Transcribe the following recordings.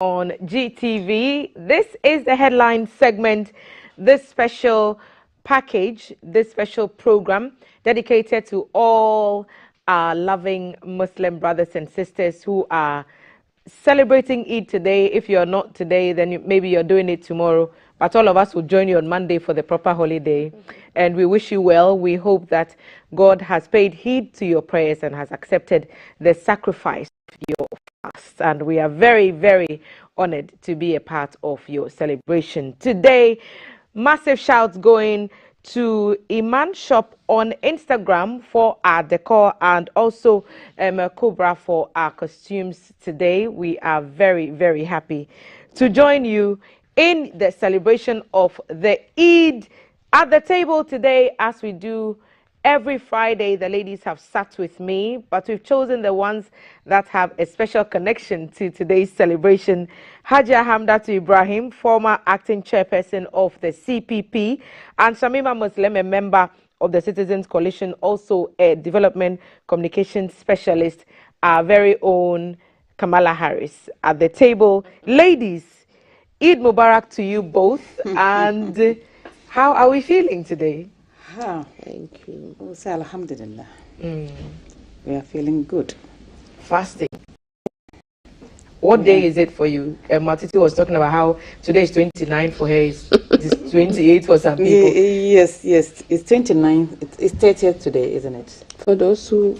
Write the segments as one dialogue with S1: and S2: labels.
S1: on GTV. This is the headline segment, this special package, this special program dedicated to all our loving Muslim brothers and sisters who are celebrating Eid today. If you're not today, then maybe you're doing it tomorrow. But all of us will join you on Monday for the proper holiday. And we wish you well. We hope that God has paid heed to your prayers and has accepted the sacrifice of your fast. And we are very, very honored to be a part of your celebration. Today, massive shouts going to Iman Shop on Instagram for our decor and also Cobra for our costumes today. We are very, very happy to join you in the celebration of the Eid at the table today. As we do every Friday, the ladies have sat with me, but we've chosen the ones that have a special connection to today's celebration. Hajia Hamdatu Ibrahim, former acting chairperson of the CPP, and Shamima Muslim, a member of the Citizens Coalition, also a development communication specialist, our very own Kamala Harris at the table. Ladies, Eid Mubarak to you both. And how are we feeling today?
S2: Thank you. We'll say Alhamdulillah. We are feeling good.
S1: Fasting. What day is it for you? Matiti was talking about how today is 29 for her, it's 28 for some people.
S2: Yes, it's 29. It's 30th today, isn't it?
S3: For those who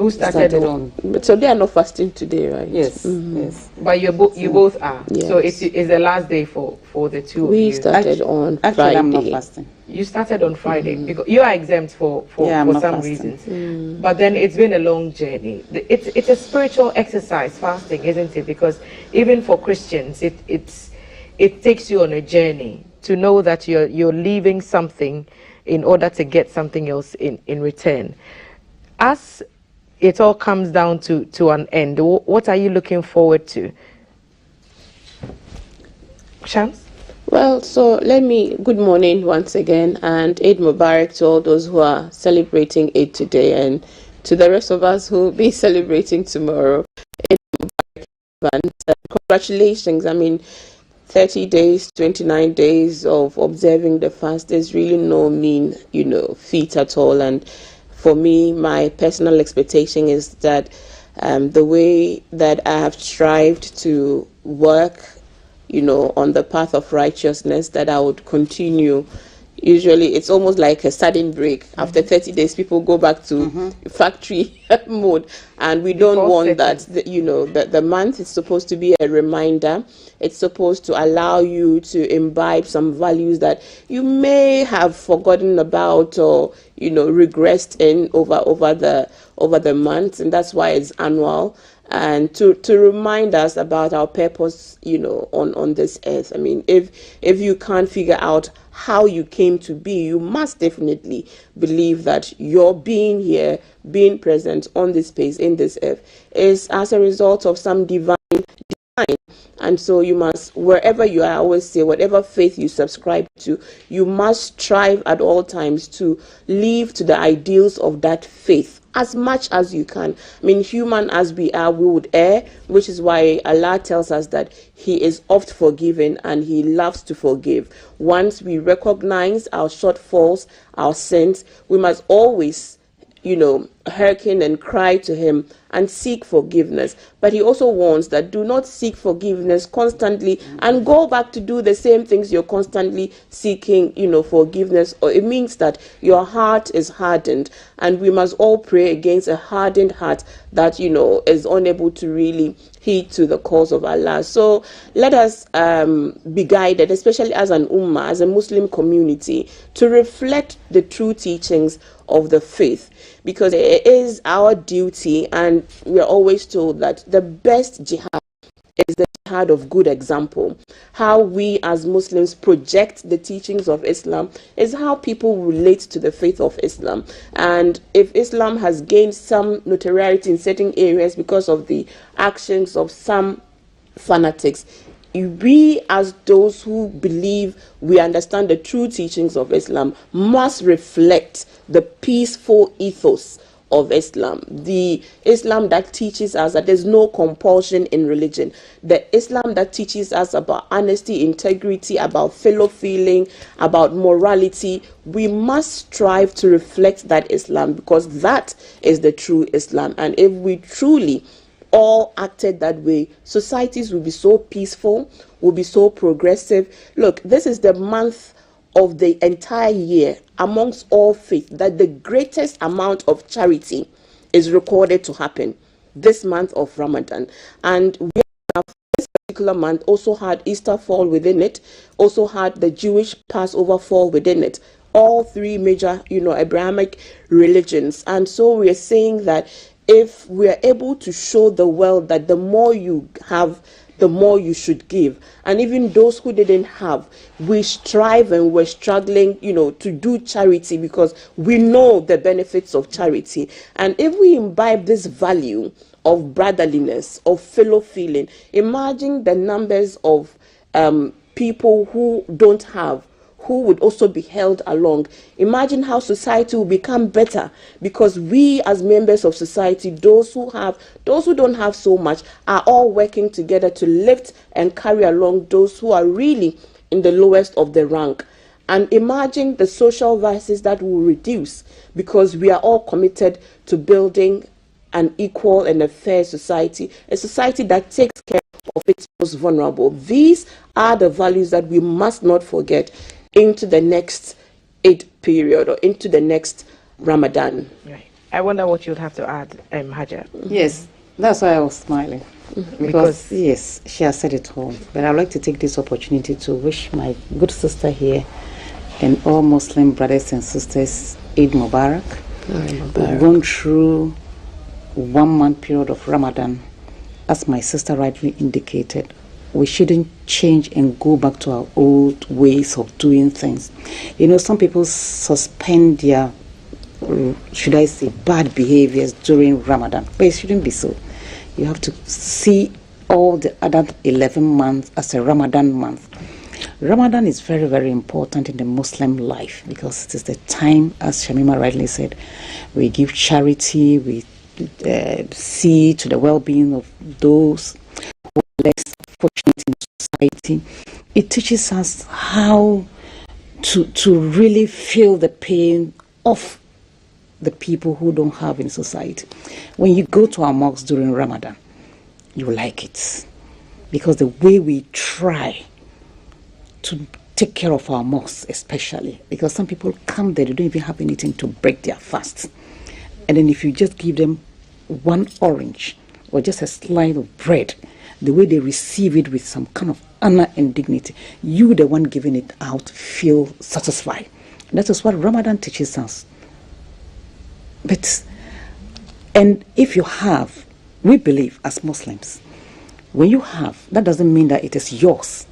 S1: started on.
S3: But so they are not fasting today, right?
S2: Yes, yes.
S1: But you both are.
S3: Yes.
S1: So it's the last day for the two of you.
S3: We started on Friday.
S2: Actually, I'm not fasting.
S1: You started on Friday because you are exempt for some
S2: fasting.
S1: reasons. But then it's been a long journey. It's a spiritual exercise, fasting, isn't it? Because even for Christians, it takes you on a journey to know that you're leaving something in order to get something else in return. As it all comes down to an end, what are you looking forward to? Shams?
S3: Well, so good morning once again, and Eid Mubarak to all those who are celebrating Eid today, and to the rest of us who will be celebrating tomorrow. Eid Mubarak, and congratulations. I mean, 30 days, 29 days of observing the fast is really no mean, feat at all. And for me, my personal expectation is that the way that I have strived to work on the path of righteousness, that I would continue. Usually it's almost like a sudden break. After 30 days, people go back to factory mode, and we don't want that. The month is supposed to be a reminder. It's supposed to allow you to imbibe some values that you may have forgotten about or regressed in over the month, and that's why it's annual. And to remind us about our purpose, on this earth. I mean, if you can't figure out how you came to be, you must definitely believe that your being here, being present on this space, in this earth, is as a result of some divine. And so you must, wherever you are, I always say, whatever faith you subscribe to, you must strive at all times to live to the ideals of that faith as much as you can. I mean, human as we are, we would err, which is why Allah tells us that He is oft forgiving and He loves to forgive. Once we recognize our shortfalls, our sins, we must always hearken and cry to Him and seek forgiveness. But He also warns that do not seek forgiveness constantly and go back to do the same things you're constantly seeking, forgiveness. Or it means that your heart is hardened, and we must all pray against a hardened heart that, is unable to really heed to the cause of Allah. So let us be guided, especially as an ummah, as a Muslim community, to reflect the true teachings of the faith, because it is our duty, and we are always told that the best jihad is the jihad of good example. How we as Muslims project the teachings of Islam is how people relate to the faith of Islam. And if Islam has gained some notoriety in certain areas because of the actions of some fanatics, we as those who believe we understand the true teachings of Islam must reflect the peaceful ethos of Islam, the Islam that teaches us that there's no compulsion in religion, the Islam that teaches us about honesty, integrity, about fellow feeling, about morality. We must strive to reflect that Islam, because that is the true Islam. And if we truly all acted that way, societies will be so peaceful, will be so progressive. Look, this is the month of the entire year amongst all faiths that the greatest amount of charity is recorded to happen, this month of Ramadan. And we have this particular month also had Easter fall within it, also had the Jewish Passover fall within it, all three major, Abrahamic religions. And so we are saying that if we are able to show the world that the more you have, the more you should give. And even those who didn't have, we strive and we're struggling, to do charity, because we know the benefits of charity. And if we imbibe this value of brotherliness, of fellow feeling, imagine the numbers of people who don't have, who would also be held along. Imagine how society will become better, because we as members of society, those who have, those who don't have so much, are all working together to lift and carry along those who are really in the lowest of the rank. And imagine the social vices that will reduce, because we are all committed to building an equal and a fair society, a society that takes care of its most vulnerable. These are the values that we must not forget into the next Eid period, or into the next Ramadan.
S1: Right. I wonder what you'd have to add, Hajar.
S2: Yes, that's why I was smiling. Because, yes, she has said it all. But I'd like to take this opportunity to wish my good sister here and all Muslim brothers and sisters Eid Mubarak. We've gone through 1 month period of Ramadan. As my sister rightly indicated, we shouldn't change and go back to our old ways of doing things. Some people suspend their, should I say, bad behaviors during Ramadan, but it shouldn't be so. You have to see all the other 11 months as a Ramadan month. Ramadan is very, very important in the Muslim life, because it is the time, as Shamima rightly said, we give charity, we see to the well-being of those who are less fortunate in society. It teaches us how to really feel the pain of the people who don't have in society. When you go to our mosques during Ramadan, you like it, because the way we try to take care of our mosques, especially because some people come there, they don't even have anything to break their fast, and then if you just give them one orange or just a slice of bread, the way they receive it with some kind of honor and dignity, you, the one giving it out, feel satisfied. That is what Ramadan teaches us. And if you have, we believe as Muslims, when you have, that doesn't mean that it is yours.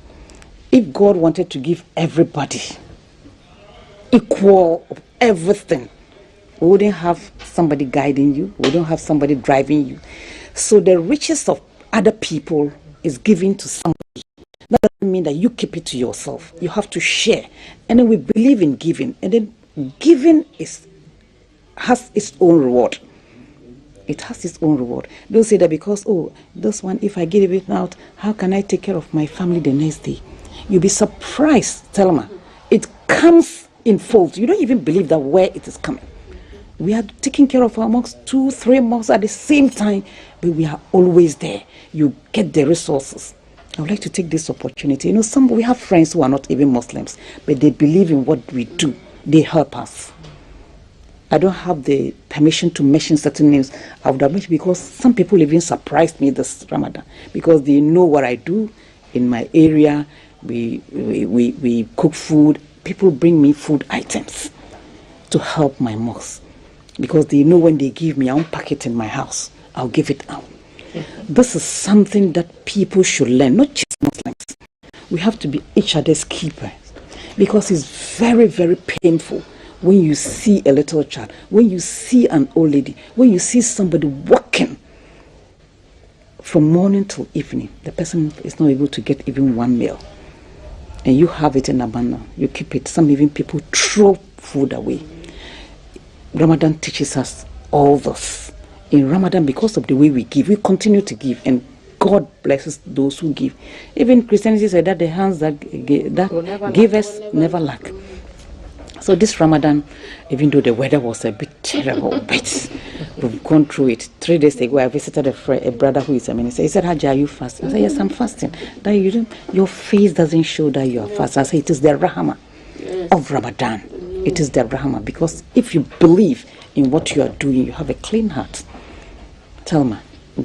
S2: If God wanted to give everybody equal of everything, we wouldn't have somebody guiding you, we don't have somebody driving you. So the riches of other people is given to somebody. That doesn't mean that you keep it to yourself. You have to share. And then we believe in giving. And then giving has its own reward. It has its own reward. Don't say that because, this one, if I give it out, how can I take care of my family the next day? You'll be surprised, Thelma. It comes in folds. You don't even believe that where it is coming. We are taking care of our mosques, 2-3 mosques at the same time, but we are always there. You get the resources. I would like to take this opportunity. We have friends who are not even Muslims, but they believe in what we do. They help us. I don't have the permission to mention certain names. I would have mentioned, because some people even surprised me this Ramadan, because they know what I do in my area. We cook food. People bring me food items to help my mosque, because they know when they give me, I won't pack it in my house. I'll give it out. This is something that people should learn, not just Muslims. We have to be each other's keepers, because it's very, very painful when you see a little child, when you see an old lady, when you see somebody walking from morning till evening, the person is not able to get even one meal, and you have it in abundance. You keep it. Some even people throw food away. Ramadan teaches us all this. In Ramadan, because of the way we give, we continue to give, and God blesses those who give. Even Christianity said that the hands that give us never lack. So this Ramadan, even though the weather was a bit terrible, but we've gone through it. 3 days ago, I visited a brother who is a minister. He said, Haji, are you fasting? I said, yes, I'm fasting. That your face doesn't show that you are fasting. I said, it is the Rahmah of Ramadan. It is the Rahmah, because if you believe in what you are doing, you have a clean heart. Thelma,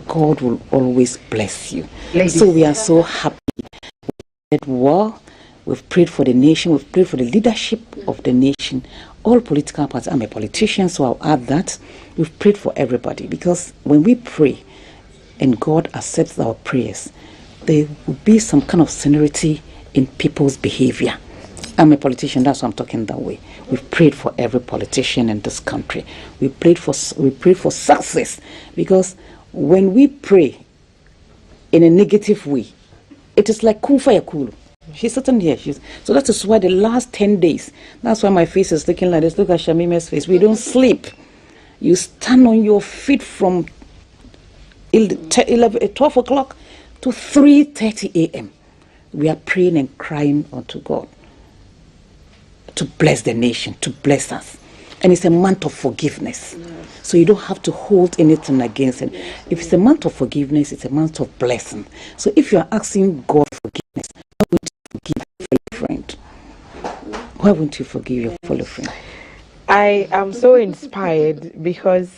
S2: God will always bless you. Ladies. So we are so happy. We did well. We've prayed for the nation. We've prayed for the leadership of the nation. All political parties. I'm a politician, so I'll add that. We've prayed for everybody, because when we pray and God accepts our prayers, there will be some kind of seniority in people's behavior. I'm a politician, that's why I'm talking that way. We've prayed for every politician in this country. We prayed for success, because when we pray in a negative way, it is like kun faya kulu. She's sitting here. So that is why the last 10 days, that's why my face is looking like this. Look at Shamima's face. We don't sleep. You stand on your feet from 12 o'clock to 3:30 a.m. We are praying and crying unto God to bless the nation, to bless us. And it's a month of forgiveness. Yes. So you don't have to hold anything against it. If it's a month of forgiveness, it's a month of blessing. So if you are asking God forgiveness, why won't you forgive your fellow friend? Why won't you forgive your fellow friend?
S1: I am so inspired, because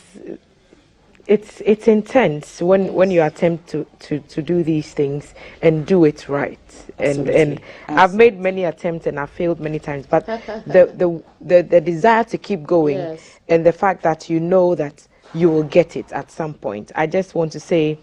S1: it's intense when you attempt to do these things and do it right. And I've made many attempts and I've failed many times, but the desire to keep going, yes, and the fact that you know that you will get it at some point. I just want to say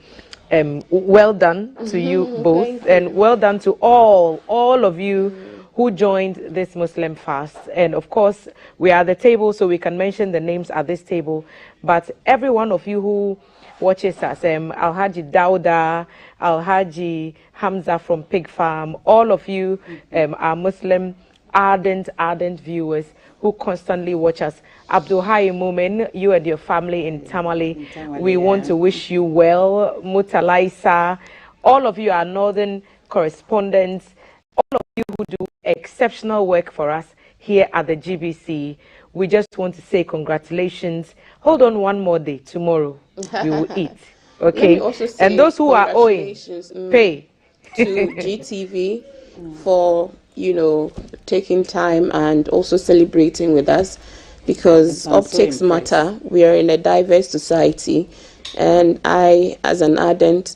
S1: well done to you both, and well done to all of you who joined this Muslim fast. And of course, we are at the table, so we can mention the names at this table. But every one of you who watches us, Alhaji Dauda, Alhaji Hamza from Pig Farm, all of you are Muslim ardent viewers who constantly watch us. Abdul Hai Mumin, you and your family in Tamale, we want to wish you well. Mutalaisa, all of you are Northern correspondents, all of you who do exceptional work for us here at the GBC. We just want to say congratulations. Hold on one more day. Tomorrow we will eat. Okay? And those who are owing, pay.
S3: To GTV for, taking time and also celebrating with us, because optics matter. We are in a diverse society, and I, as an ardent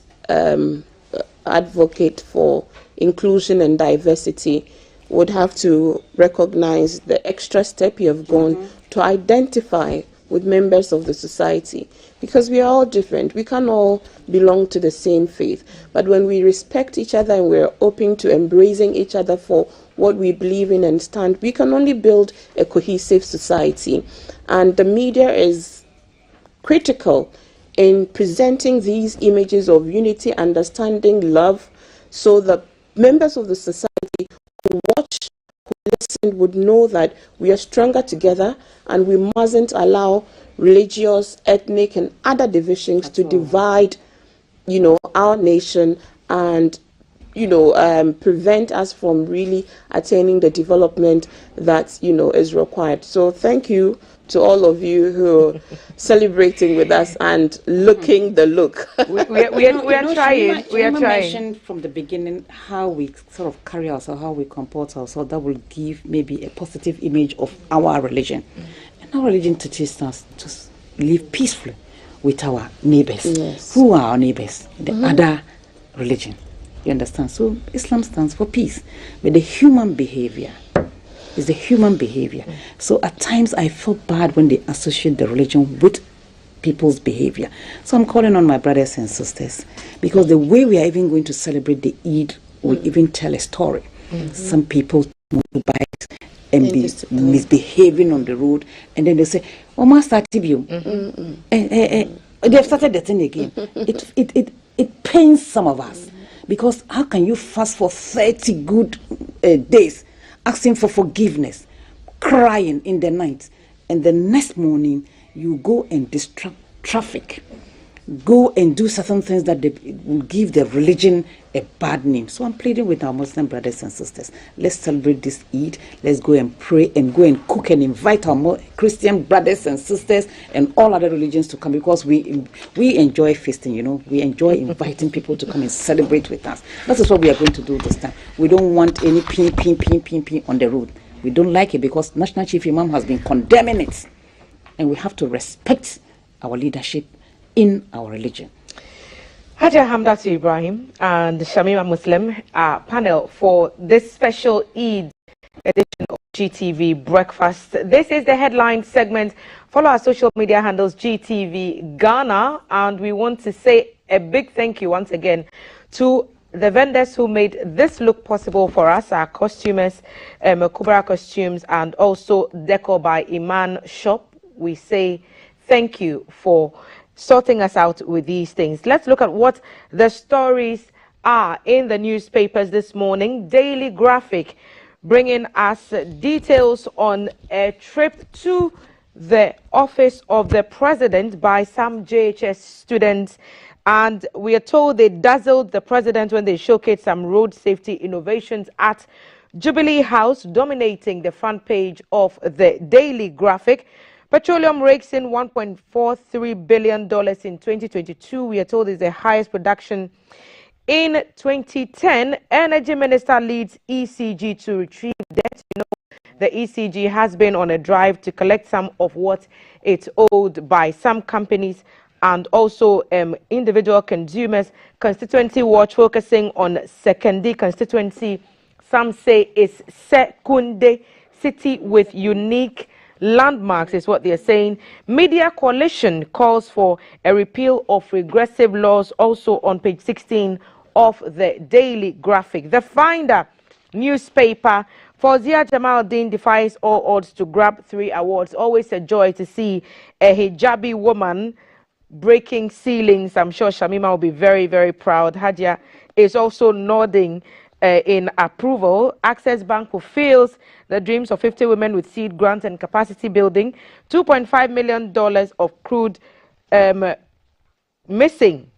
S3: advocate for inclusion and diversity, would have to recognize the extra step you have gone to identify with members of the society, because we are all different. We can't all belong to the same faith. But when we respect each other and we're open to embracing each other for what we believe in and stand, we can only build a cohesive society. And the media is critical in presenting these images of unity, understanding, love, so that members of the society who watch, who listen, would know that we are stronger together, and we mustn't allow religious, ethnic, and other divisions to divide, our nation and, prevent us from really attaining the development that, is required. So thank you to all of you who are celebrating with us and looking the look.
S1: We are trying. We are trying.
S2: Mentioned from the beginning how we sort of carry ourselves, how we comport ourselves. That will give maybe a positive image of our religion. And our religion teaches us to live peacefully with our neighbors.
S3: Yes.
S2: Who are our neighbors? The other religion. You understand? So Islam stands for peace. But the human behavior is the human behavior. So at times I feel bad when they associate the religion with people's behavior. So I'm calling on my brothers and sisters, because the way we are even going to celebrate the Eid will even tell a story. Some people motorbikes and be misbehaving on the road, and then they say, "Oh, Master Tibio, they have started the thing again." It pains some of us, because how can you fast for 30 good days, asking for forgiveness, crying in the night, and the next morning you go and disrupt traffic, go and do certain things that will give the religion a bad name. So I'm pleading with our Muslim brothers and sisters. Let's celebrate this Eid. Let's go and pray and go and cook and invite our Christian brothers and sisters and all other religions to come, because we enjoy feasting, you know. We enjoy inviting people to come and celebrate with us. That is what we are going to do this time. We don't want any pin on the road. We don't like it because National Chief Imam has been condemning it. And we have to respect our leadership in our religion.
S1: Haja Hamdatu Ibrahim and Shamima Muslim panel for this special Eid edition of GTV Breakfast. This is the headline segment. Follow our social media handles GTV Ghana, and we want to say a big thank you once again to the vendors who made this look possible for us, our costumers, Kubra Costumes, and also Decor by Iman Shop. We say thank you for sorting us out with these things. Let's look at what the stories are in the newspapers this morning. Daily Graphic bringing us details on a trip to the office of the president by some JHS students. And we are told they dazzled the president when they showcased some road safety innovations at Jubilee House, dominating the front page of the Daily Graphic. Petroleum rakes in $1.43 billion in 2022. We are told is the highest production in 2010. Energy Minister leads ECG to retrieve debt. You know, the ECG has been on a drive to collect some of what it's owed by some companies and also individual consumers. Constituency Watch focusing on Sekondi constituency. Some say it's Sekondi, city with unique landmarks is what they're saying. Media Coalition calls for a repeal of regressive laws, also on page 16 of the Daily Graphic. The Finder newspaper, Fauzia Jamaldeen defies all odds to grab 3 awards. Always a joy to see a hijabi woman breaking ceilings. I'm sure Shamima will be very, very proud. Hadia is also nodding in approval. Access Bank fulfills the dreams of 50 women with seed grants and capacity building. $2.5 million of crude missing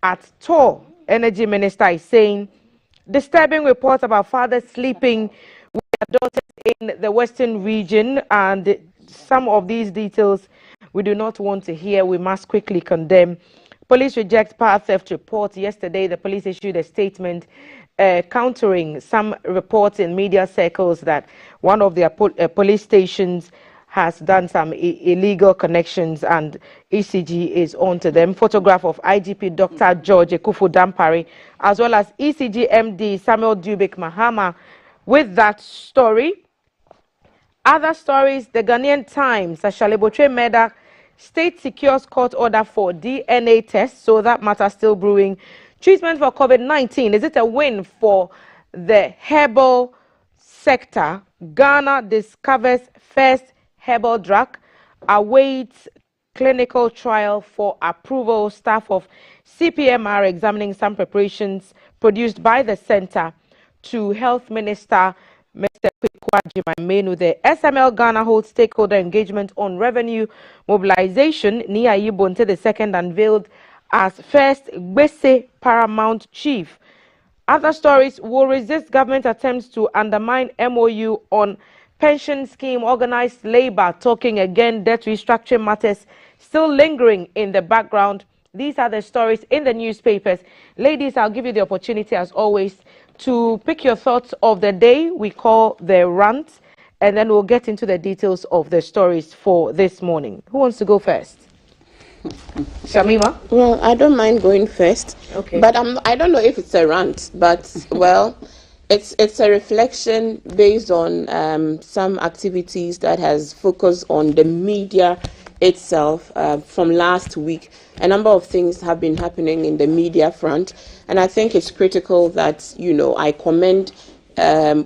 S1: at Tor. Energy Minister is saying disturbing reports about fathers sleeping with their daughters in the Western region, and some of these details we do not want to hear. We must quickly condemn. Police reject power theft report. Yesterday, the police issued a statement countering some reports in media circles that one of their police stations has done some illegal connections, and ECG is on to them. Photograph of IGP Dr. George Ekufu Dampari, as well as ECG MD Samuel Dubik Mahama with that story. Other stories, the Ghanaian Times, Ashalebotre Meda, state secures court order for DNA tests, so that matter still brewing. Treatment for COVID-19, is it a win for the herbal sector? Ghana discovers first herbal drug, awaits clinical trial for approval. Staff of CPM are examining some preparations produced by the center to Health Minister Mr. Kwame. The SML Ghana holds stakeholder engagement on revenue mobilization. Nia Yibonte II unveiled as first Gbese Paramount Chief. Other stories, will resist government attempts to undermine MOU on pension scheme. Organized labor talking again. Debt restructuring matters still lingering in the background. These are the stories in the newspapers. Ladies, I'll give you the opportunity as always to pick your thoughts of the day. We call the rant, and then we'll get into the details of the stories for this morning. Who wants to go first? Shamima?
S3: Well, I don't mind going first.
S1: Okay.
S3: But I don't know if it's a rant, but well, it's a reflection based on some activities that has focused on the media itself. From last week, a number of things have been happening in the media front, and I think it's critical that, you know, I commend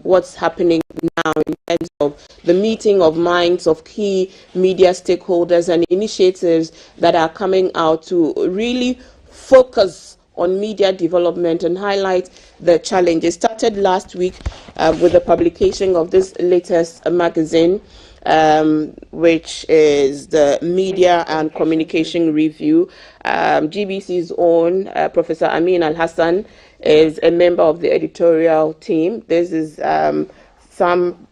S3: what's happening now in terms of the meeting of minds of key media stakeholders and initiatives that are coming out to really focus on media development and highlight the challenges. Started last week with the publication of this latest magazine. which is the Media and Communication Review. GBC's own Professor Amin Al-Hassan is a member of the editorial team. This is some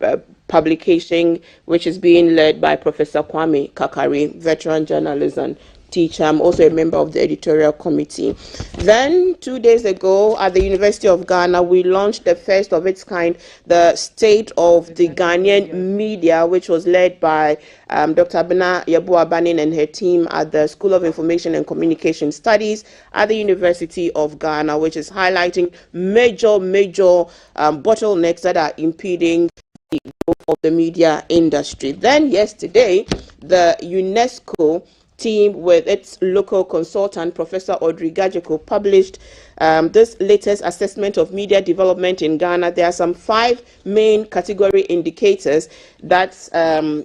S3: publication which is being led by Professor Kwame Kakari, veteran journalism teacher. I'm also a member of the editorial committee. Then 2 days ago at the University of Ghana, we launched the first of its kind, the State of the Ghanaian Media, which was led by Dr. Bena Yeboah-Banning and her team at the School of Information and Communication Studies at the University of Ghana, which is highlighting major bottlenecks that are impeding the growth of the media industry. Then yesterday, the UNESCO team with its local consultant, Professor Audrey Gajeko, published this latest assessment of media development in Ghana. There are some 5 main category indicators that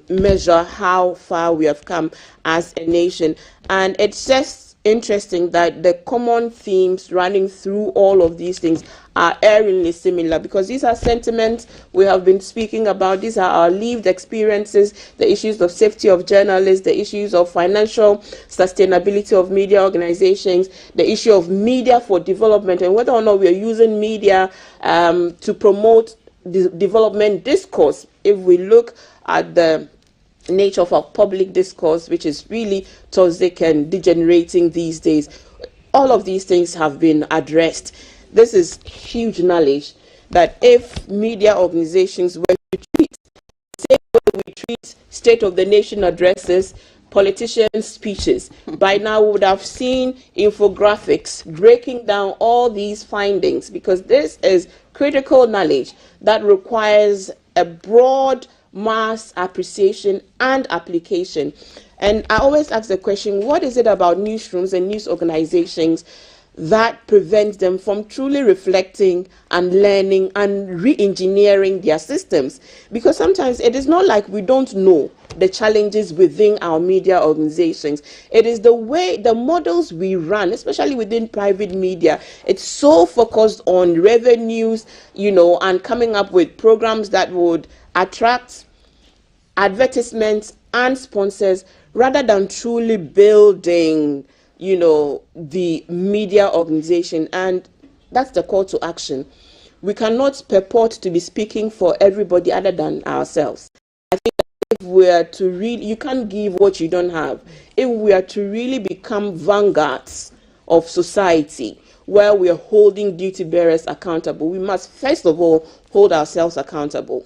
S3: measure how far we have come as a nation. And it's just interesting that the common themes running through all of these things are eerily similar, because these are sentiments we have been speaking about. These are our lived experiences, the issues of safety of journalists, the issues of financial sustainability of media organizations, the issue of media for development, and whether or not we are using media to promote the development discourse. If we look at the nature of our public discourse, which is really toxic and degenerating these days, all of these things have been addressed. This is huge knowledge that if media organizations were to treat the same way we treat State of the Nation addresses, politicians' speeches, by now we would have seen infographics breaking down all these findings, because this is critical knowledge that requires a broad mass appreciation and application. And I always ask the question, what is it about newsrooms and news organizations that prevents them from truly reflecting and learning and re-engineering their systems? Because sometimes it is not like we don't know the challenges within our media organizations. It is the way, the models we run, especially within private media. It's so focused on revenues, and coming up with programs that would attract advertisements and sponsors, rather than truly building the media organization. And that's the call to action. We cannot purport to be speaking for everybody other than ourselves. I think that if we are to really, you can't give what you don't have. If we are to really become vanguards of society, where we are holding duty bearers accountable, we must first of all hold ourselves accountable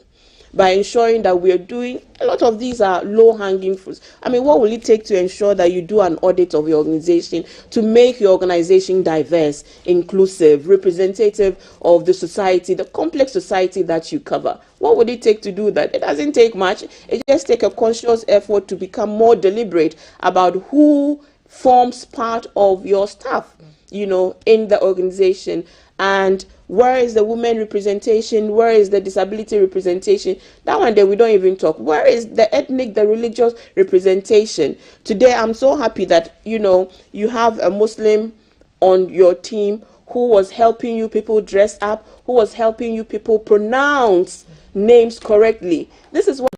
S3: by ensuring that we are doing, a lot of these are low-hanging fruits. I mean, what will it take to ensure that you do an audit of your organization, to make your organization diverse, inclusive, representative of the society, the complex society that you cover? What would it take to do that? It doesn't take much. It just takes a conscious effort to become more deliberate about who forms part of your staff, in the organization. And where is the women representation? Where is the disability representation? That one day we don't even talk. Where is the ethnic, the religious representation? Today I'm so happy that, you have a Muslim on your team who was helping you people dress up, who was helping you people pronounce names correctly. This is what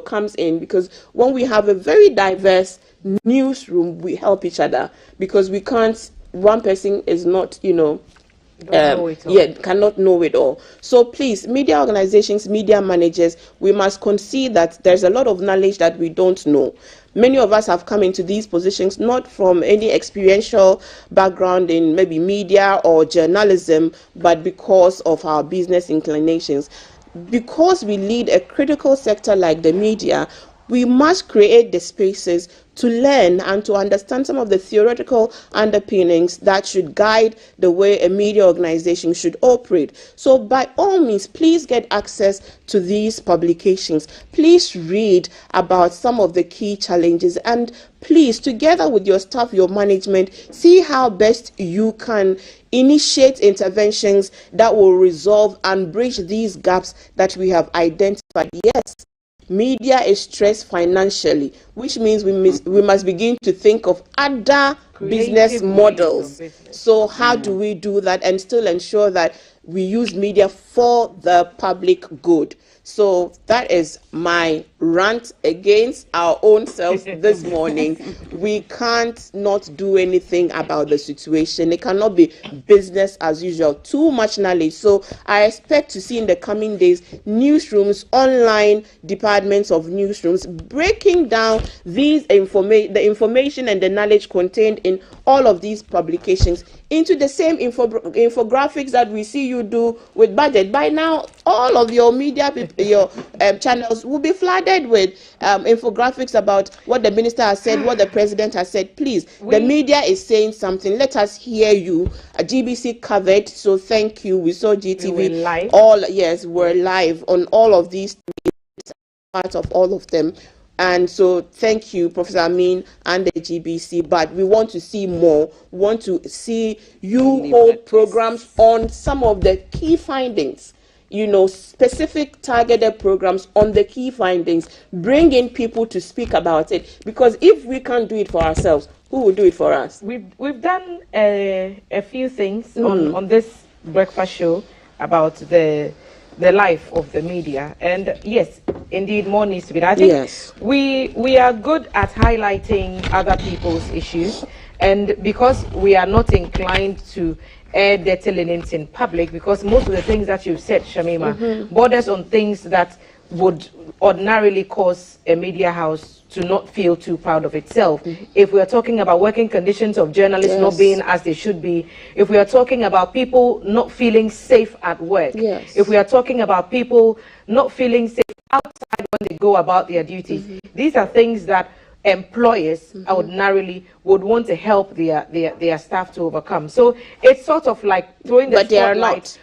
S3: comes in, because when we have a very diverse newsroom, we help each other, because we can't, one person is not, cannot know it all. So please, media organizations, media managers, we must concede that there's a lot of knowledge that we don't know. Many of us have come into these positions not from any experiential background in maybe media or journalism, but because of our business inclinations. Because we lead a critical sector like the media, we must create the spaces to learn and to understand some of the theoretical underpinnings that should guide the way a media organization should operate. So by all means, please get access to these publications. Please read about some of the key challenges, and please, together with your staff, your management, see how best you can initiate interventions that will resolve and bridge these gaps that we have identified. Yes, media is stressed financially, which means we must begin to think of other business models.
S1: Business.
S3: So how do we do that and still ensure that we use media for the public good? So that is my rant against our own selves this morning. We can't not do anything about the situation. It cannot be business as usual. Too much knowledge. So I expect to see in the coming days newsrooms, online departments of newsrooms breaking down the information and the knowledge contained in all of these publications into the same infographics that we see you do with budget. By now, all of your media, your channels will be flooded with infographics about what the minister has said, what the president has said. Please, the media is saying something. Let us hear you. GBC covered, so thank you. We saw GTV.
S1: We were live.
S3: We're live on all of these, part of all of them. And so thank you, Professor Amin and the GBC, but we want to see more. We want to see you hold programs on some of the key findings, specific targeted programs on the key findings, bring in people to speak about it, because if we can't do it for ourselves, who will do it for us?
S1: We've done a few things on this breakfast show about the life of the media, and yes, indeed, more needs to be done. I think we are good at highlighting other people's issues, and because we are not inclined to air dirty linens in public, because most of the things that you've said, Shamima, borders on things that would ordinarily cause a media house to not feel too proud of itself. If we are talking about working conditions of journalists not being as they should be, if we are talking about people not feeling safe at work, if we are talking about people not feeling safe outside when they go about their duties, these are things that employers ordinarily would want to help their staff to overcome. So it's sort of like throwing the spotlight.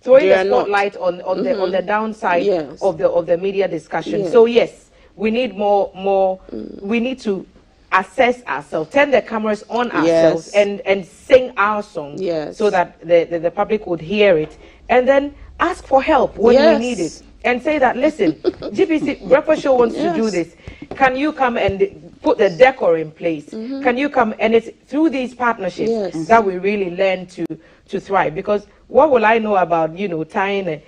S1: On the downside of the media discussion. So yes, we need more. We need to assess ourselves, turn the cameras on ourselves, and sing our song, so that the public would hear it, and then ask for help when we need it, and say that, listen, GBC Breakfast Show wants to do this. Can you come and put the decor in place? Can you come? And it's through these partnerships that we really learn to thrive. Because what will I know about, tying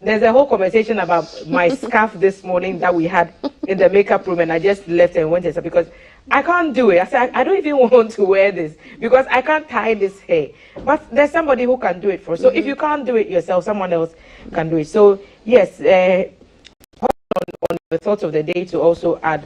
S1: there's a whole conversation about my scarf this morning that we had in the makeup room, and I just left and went inside because I can't do it. I said, I don't even want to wear this because I can't tie this hair. But there's somebody who can do it for us. So if you can't do it yourself, someone else can do it. So yes, on the thoughts of the day to also add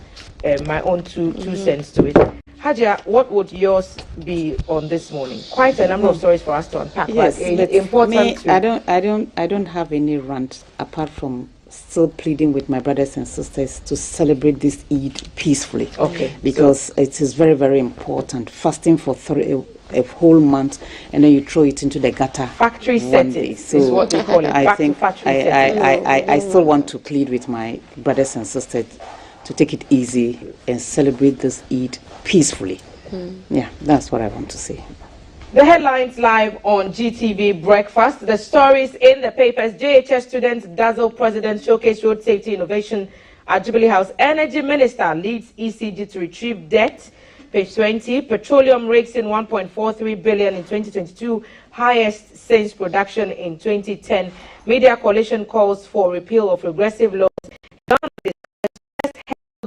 S1: my own two cents to it. Hajia, what would yours be on this morning? Quite a number of stories for us to unpack.
S2: Yes,
S1: but important.
S2: I don't have any rant apart from still pleading with my brothers and sisters to celebrate this Eid peacefully.
S1: Okay.
S2: Because it is very, very important. Fasting for a whole month, and then you throw it into the gutter.
S1: Factory settings is what we call it.
S2: I still want to plead with my brothers and sisters to take it easy and celebrate this Eid peacefully. Yeah, that's what I want to say.
S1: The headlines live on GTV Breakfast. The stories in the papers. JHS students dazzle president, showcase road safety innovation at Jubilee House. Energy minister leads ECG to retrieve debt. Page 20. Petroleum rakes in 1.43 billion in 2022, highest since production in 2010. Media coalition calls for repeal of regressive laws.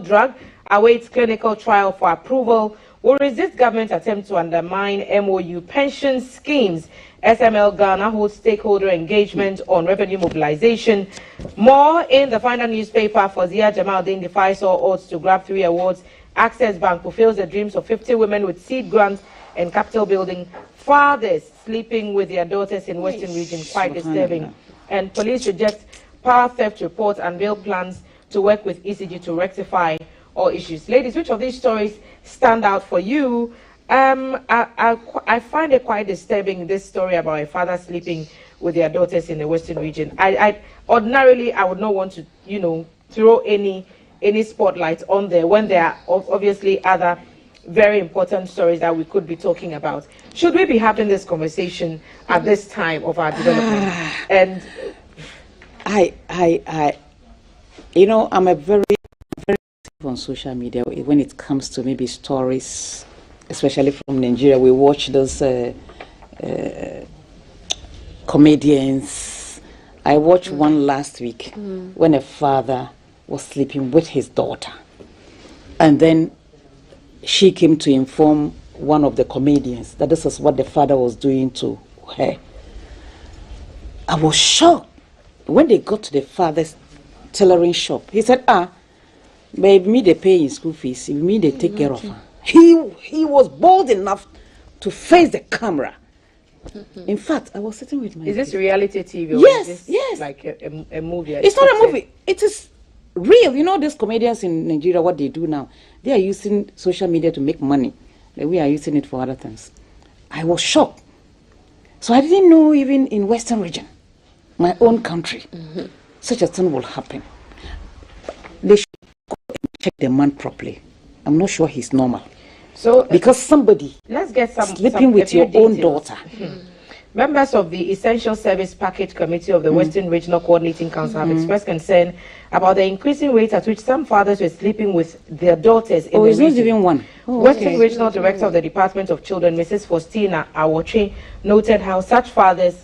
S1: Drug awaits clinical trial for approval. Will resist government attempt to undermine MOU pension schemes. SML Ghana holds stakeholder engagement on revenue mobilization. More in the final newspaper. Fawzia Jamaldeen defies all odds to grab 3 awards. Access Bank fulfills the dreams of 50 women with seed grants and capital building. Fathers sleeping with their daughters in Western region. Quite disturbing. And police reject power theft report and unveil plans to work with ECG to rectify all issues. Ladies, which of these stories stand out for you? I find it quite disturbing, this story about a father sleeping with their daughters in the Western region. Ordinarily, I would not want to, throw any spotlight on there when there are obviously other very important stories that we could be talking about. Should we be having this conversation at this time of our development? And
S2: I'm a very on social media when it comes to maybe stories especially from Nigeria, we watch those comedians. I watched one last week when a father was sleeping with his daughter. And then she came to inform one of the comedians that this is what the father was doing to her. I was shocked. When they got to the father's tailoring shop, he said, babe, me they pay his school fees, me they take care of her. He was bold enough to face the camera. In fact, I was sitting with my
S1: Is this reality TV? Or
S2: yes,
S1: is this
S2: yes.
S1: like a movie?
S2: It's not a movie. It is real. You know, these comedians in Nigeria, what they do now, they are using social media to make money. We are using it for other things. I was shocked. So I didn't know even in Western region, my own country, such a thing will happen. They should go and check the man properly. I'm not sure he's normal. So because somebody
S1: let's get
S2: sleeping with your own daughter.
S1: Members of the Essential Service Package Committee of the Western Regional Coordinating Council have expressed concern about the increasing rate at which some fathers were sleeping with their daughters in the
S2: it's
S1: region.
S2: not even one.
S1: Western Regional Director of the Department of Children, Mrs. Faustina Awoche, noted how such fathers'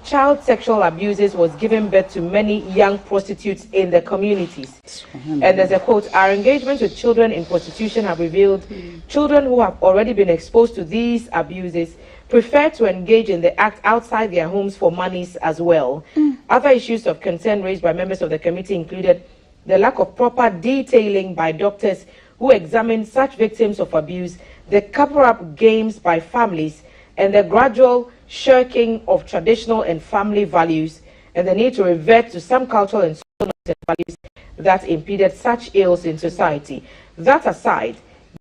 S1: child sexual abuses was giving birth to many young prostitutes in the communities. And there's a quote, our engagement with children in prostitution have revealed children who have already been exposed to these abuses prefer to engage in the act outside their homes for monies as well. Other issues of concern raised by members of the committee included the lack of proper detailing by doctors who examine such victims of abuse, the cover-up games by families, and the gradual shirking of traditional and family values, and the need to revert to some cultural and social values that impeded such ills in society. That aside,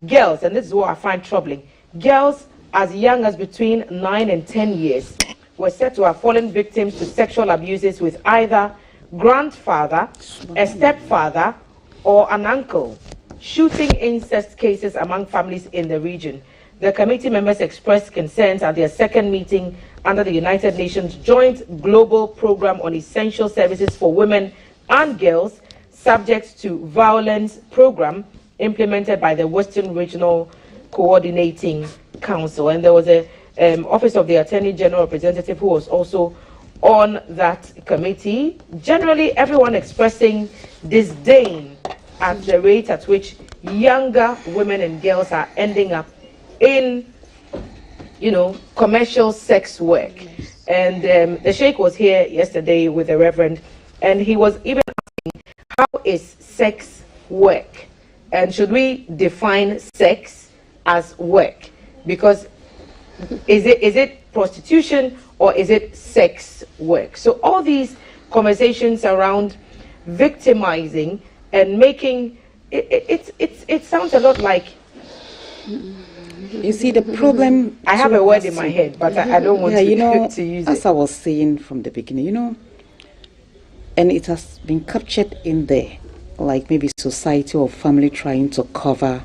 S1: girls, and this is what I find troubling, girls as young as between 9 and 10 years were said to have fallen victims to sexual abuses with either grandfather, a stepfather, or an uncle, shooting incest cases among families in the region. The committee members expressed concerns at their second meeting under the United Nations Joint Global Program on Essential Services for Women and Girls, subject to Violence Program implemented by the Western Regional Coordinating Council. And there was a Office of the Attorney General representative who was also on that committee. Generally, everyone expressing disdain at the rate at which younger women and girls are ending up in, commercial sex work. And the Sheikh was here yesterday with the Reverend, and he was even asking, how is sex work? And should we define sex as work? Because is it prostitution or is it sex work? So all these conversations around victimizing and making it sounds a lot like.
S2: You see, the problem...
S1: I have a word in my head, but I don't want to use it.
S2: As I was saying from the beginning, and it has been captured in there, like maybe society or family trying to cover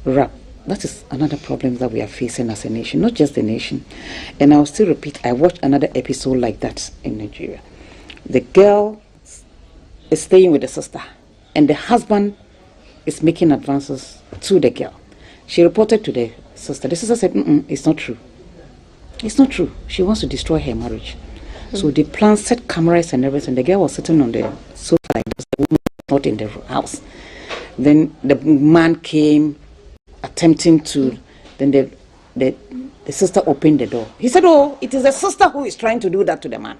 S2: up. That is another problem that we are facing as a nation, not just the nation. And I'll still repeat, I watched another episode like that in Nigeria. The girl is staying with the sister, and the husband is making advances to the girl. She reported to the sister. The sister said, it's not true. It's not true. She wants to destroy her marriage. So they planned, set cameras and everything. The girl was sitting on the sofa like this. The woman was not in the house. Then the man came, attempting to, then the sister opened the door. He said, it is the sister who is trying to do that to the man.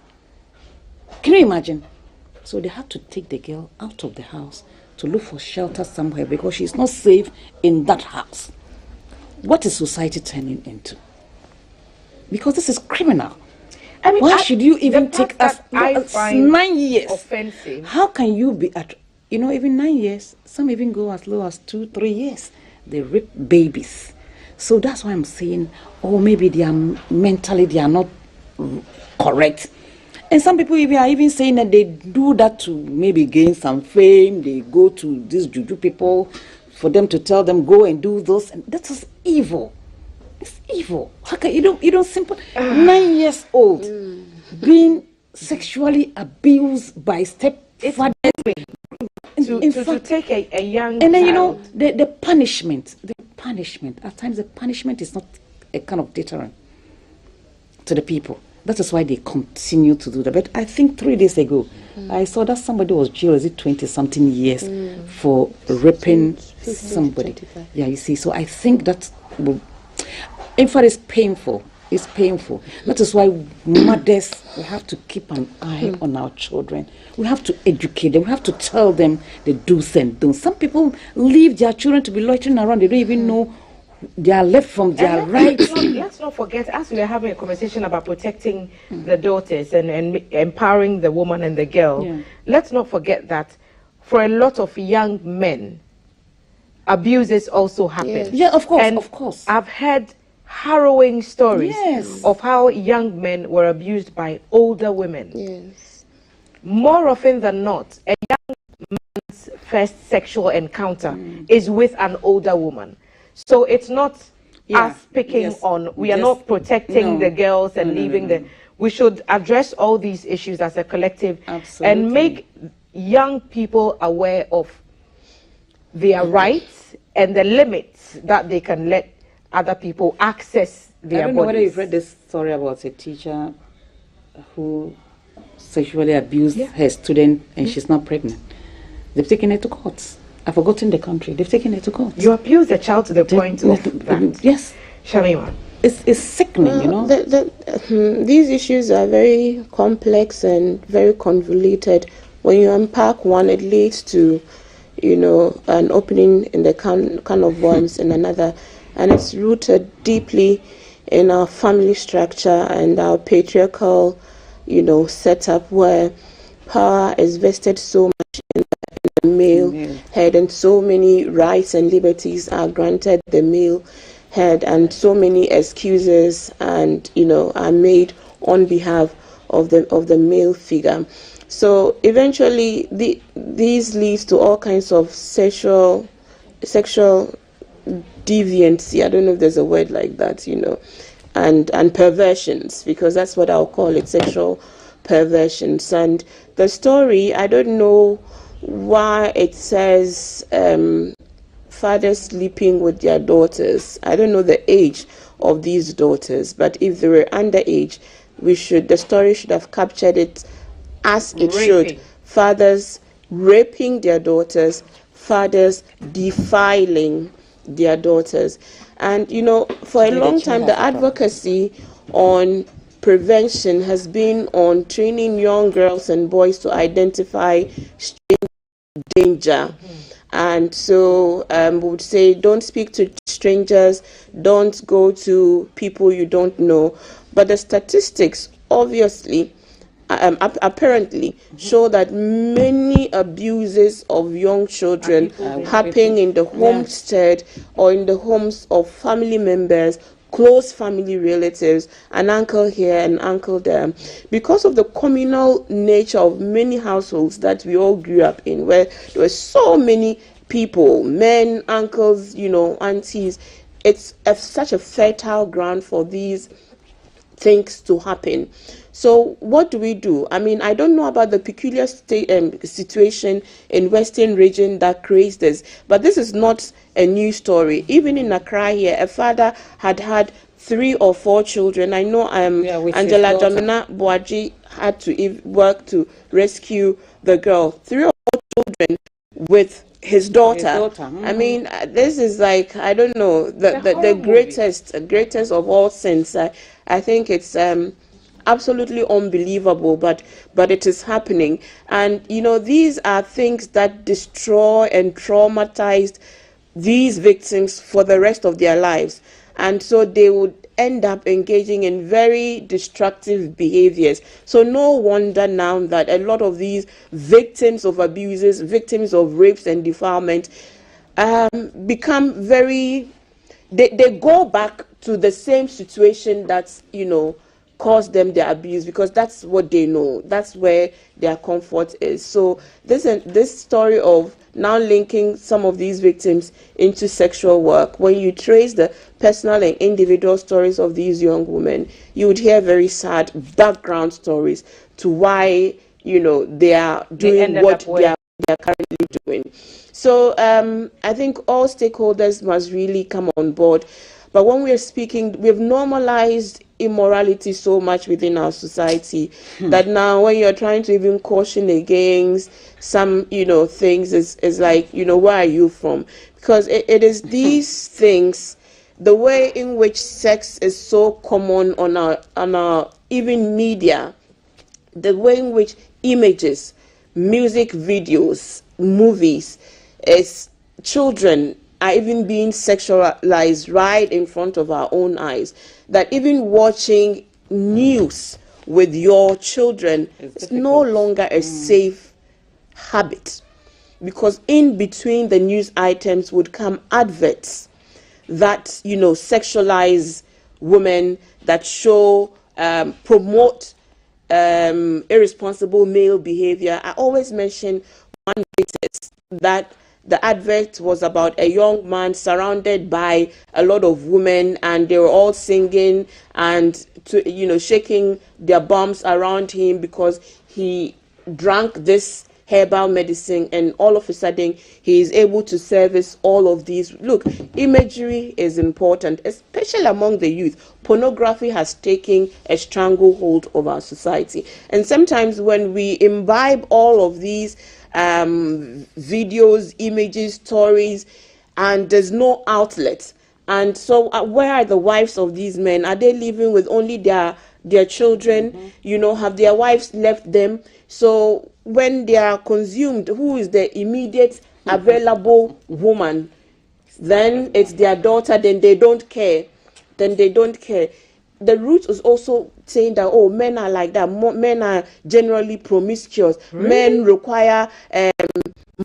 S2: Can you imagine? So they had to take the girl out of the house to look for shelter somewhere because she's not safe in that house. What is society turning into? Because this is criminal. I mean, why should you even take us 9 years?
S1: Offensive.
S2: How can you be at, even 9 years? Some even go as low as 2-3 years. They rape babies. So that's why I'm saying, maybe they are mentally, they are not correct. And some people are even saying that they do that to maybe gain some fame. They go to these juju people for them to tell them, go and do this. And that is evil. It's evil. How can you don't simple 9 years old being sexually abused by stepfathers
S1: to take a young
S2: and then
S1: child.
S2: the punishment at times, the punishment is not a kind of deterrent to the people. That is why they continue to do that. But I think 3 days ago, I saw that somebody was jailed, is it 20-something years, for raping somebody. Yeah, you see. So I think that, in fact, it's painful. It's painful. That is why mothers, we have to keep an eye on our children. We have to educate them. We have to tell them the do's and don'ts. Some people leave their children to be loitering around. They don't even know their left from their right.
S1: Let's not forget, as we are having a conversation about protecting the daughters and empowering the woman and the girl, let's not forget that for a lot of young men, abuses also happen.
S2: Yes. Yeah, of course,
S1: and
S2: of course.
S1: I've heard harrowing stories of how young men were abused by older women.
S3: Yes.
S1: More often than not, a young man's first sexual encounter is with an older woman. So it's not us picking on, we are not protecting the girls and leaving them. We should address all these issues as a collective and make young people aware of their rights and the limits that they can let other people access their bodies.
S2: I don't know whether you've read this story about a teacher who sexually abused her student and she's not pregnant. They've taken her to court. I've forgotten the country. They've taken her to court.
S1: You abuse the child to the point of that.
S2: Yes.
S1: Shamima.
S2: It's sickening, you know.
S3: These issues are very complex and very convoluted. When you unpack one, it leads to, an opening in the can of worms in another. And it's rooted deeply in our family structure and our patriarchal, setup where power is vested so much in the male head, and so many rights and liberties are granted the male head, and so many excuses and are made on behalf of the male figure. So eventually these leads to all kinds of sexual deviancy. I don't know if there's a word like that, and perversions, because that's what I'll call it, sexual perversions. And the story, I don't know why it says fathers sleeping with their daughters. I don't know the age of these daughters, but if they were underage, the story should have captured it as it should. Fathers raping their daughters, fathers defiling their daughters. And for a long time, the advocacy on prevention has been on training young girls and boys to identify danger. And so we would say, don't speak to strangers, don't go to people you don't know. But the statistics obviously apparently show that many abuses of young children happen in the homestead or in the homes of family members, close family relatives, an uncle here, an uncle there, because of the communal nature of many households that we all grew up in, where there were so many people, men, uncles, aunties. It's such a fertile ground for these things to happen. So what do we do? I mean, I don't know about the peculiar situation in Western region that creates this, but this is not a new story. Even in Accra here, a father had 3 or 4 children. I know Angela Jamina Boaji had to work to rescue the girl. 3 or 4 children with his daughter. I mean, this is like, I don't know, the greatest of all sins. I think it's absolutely unbelievable, but it is happening. And these are things that destroy and traumatize these victims for the rest of their lives, and so they would end up engaging in very destructive behaviors. So no wonder now that a lot of these victims of abuses, victims of rapes and defilement, become very, they go back to the same situation that's caused them their abuse, because that's what they know, that's where their comfort is. So this story of now linking some of these victims into sexual work, when you trace the personal and individual stories of these young women, you would hear very sad background stories to why they are doing what they are they are currently doing. So I think all stakeholders must really come on board. But when we're speaking, we've normalized immorality so much within our society that now when you're trying to even caution against some, things, is like, where are you from? Because it is these things, the way in which sex is so common on our even media, the way in which images, music videos, movies, as children are even being sexualized right in front of our own eyes, that even watching news with your children is no longer a safe habit, because in between the news items would come adverts that sexualize women, that show promote irresponsible male behavior. I always mention one latest that the advert was about a young man surrounded by a lot of women, and they were all singing and shaking their bums around him because he drank this herbal medicine, and all of a sudden he is able to service all of these. Look, imagery is important, especially among the youth. Pornography has taken a stranglehold of our society, and sometimes when we imbibe all of these videos, images, stories, and there's no outlet, and so where are the wives of these men? Are they living with only their children? Have their wives left them? So when they are consumed, who is the immediate available woman? Then it's their daughter. Then they don't care. The root is also saying that, oh, men are like that. Men are generally promiscuous. Really? Men require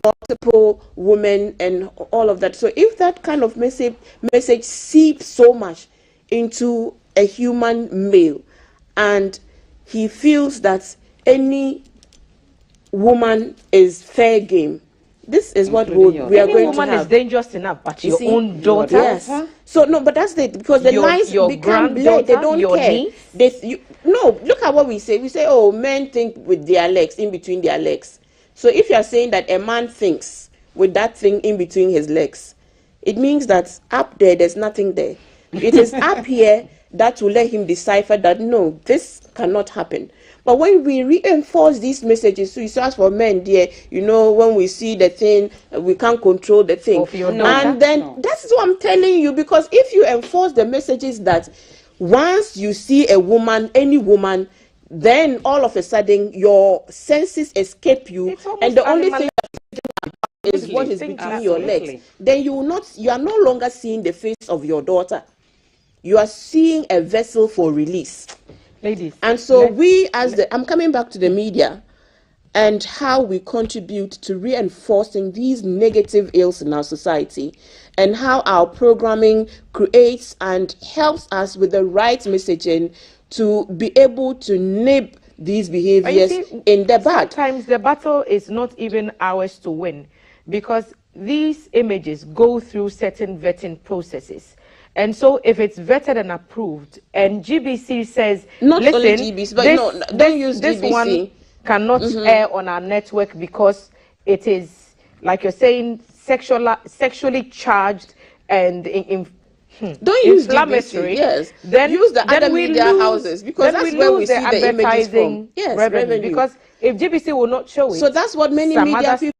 S3: multiple women and all of that. So if that kind of message seeps so much into a human male, and he feels that any woman is fair game, this is what we are going to have.
S1: Any woman is dangerous enough, but your own daughter.
S3: Yes. So no, but that's it, because the lines become blurred. They don't care. Look at what we say. We say, oh, men think with their legs, in between their legs. So if you are saying that a man thinks with that thing in between his legs, it means that up there's nothing there. It is up here that will let him decipher that no, this cannot happen. But when we reinforce these messages, so you ask for men, dear, when we see the thing, we can't control the thing. That's what I'm telling you, because if you enforce the messages that once you see a woman, any woman, then all of a sudden your senses escape you, and the only thing is what is between your legs, then you are no longer seeing the face of your daughter. You are seeing a vessel for release.
S1: Ladies.
S3: And so I'm coming back to the media and how we contribute to reinforcing these negative ills in our society, and how our programming creates and helps us with the right messaging to be able to nip these behaviors in the bud.
S1: Sometimes the battle is not even ours to win, because these images go through certain vetting processes. And so if it's vetted and approved, and GBC says,
S3: not
S1: listen,
S3: only GBC, but don't use
S1: this
S3: GBC.
S1: One cannot air on our network because it is, like you're saying, sexually charged and
S3: don't use GBC. Yes.
S1: Then
S3: use the other media houses, because that's where we see the images from. Yes, revenue.
S1: Because if GBC will not show it,
S3: so that's what many media people.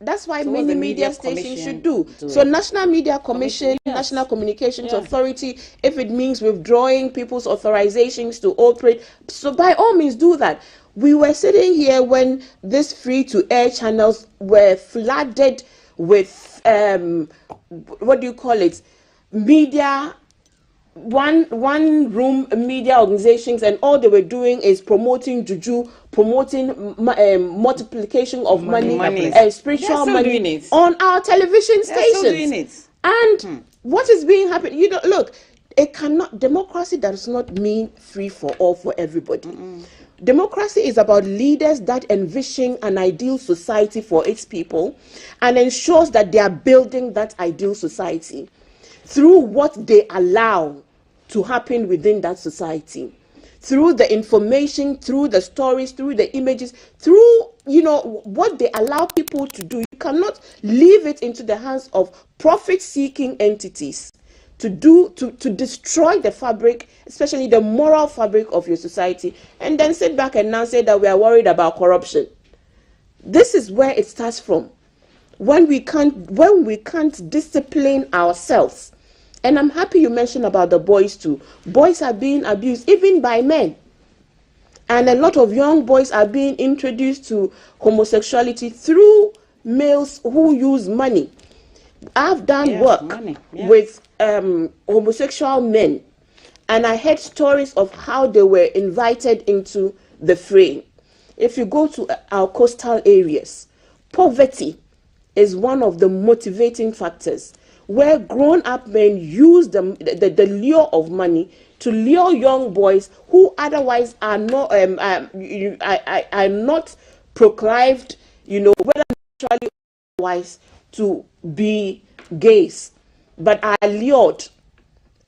S3: That's why many media stations should do. So National Media Commission, National Communications Authority, if it means withdrawing people's authorizations to operate, so by all means do that. We were sitting here when these free-to-air channels were flooded with, what do you call it, media, one room media organizations, and all they were doing is promoting juju, promoting multiplication of money and spiritual money on our television stations. And what is being happened? Look, it cannot. Democracy does not mean free for all for everybody. Democracy is about leaders that envision an ideal society for its people and ensures that they are building that ideal society through what they allow to happen within that society, through the information, through the stories, through the images, through, you know, what they allow people to do. You cannot leave it into the hands of profit-seeking entities to destroy the fabric, especially the moral fabric of your society, and then sit back and now say that we are worried about corruption. This is where it starts from. When we can't discipline ourselves. And I'm happy you mentioned about the boys too. Boys are being abused even by men. And a lot of young boys are being introduced to homosexuality through males who use money. I've done work with homosexual men, and I heard stories of how they were invited into the fray. If you go to our coastal areas, poverty is one of the motivating factors, where grown-up men use the lure of money to lure young boys who otherwise are not are not proclived, you know, whether naturally or otherwise, to be gays, but are lured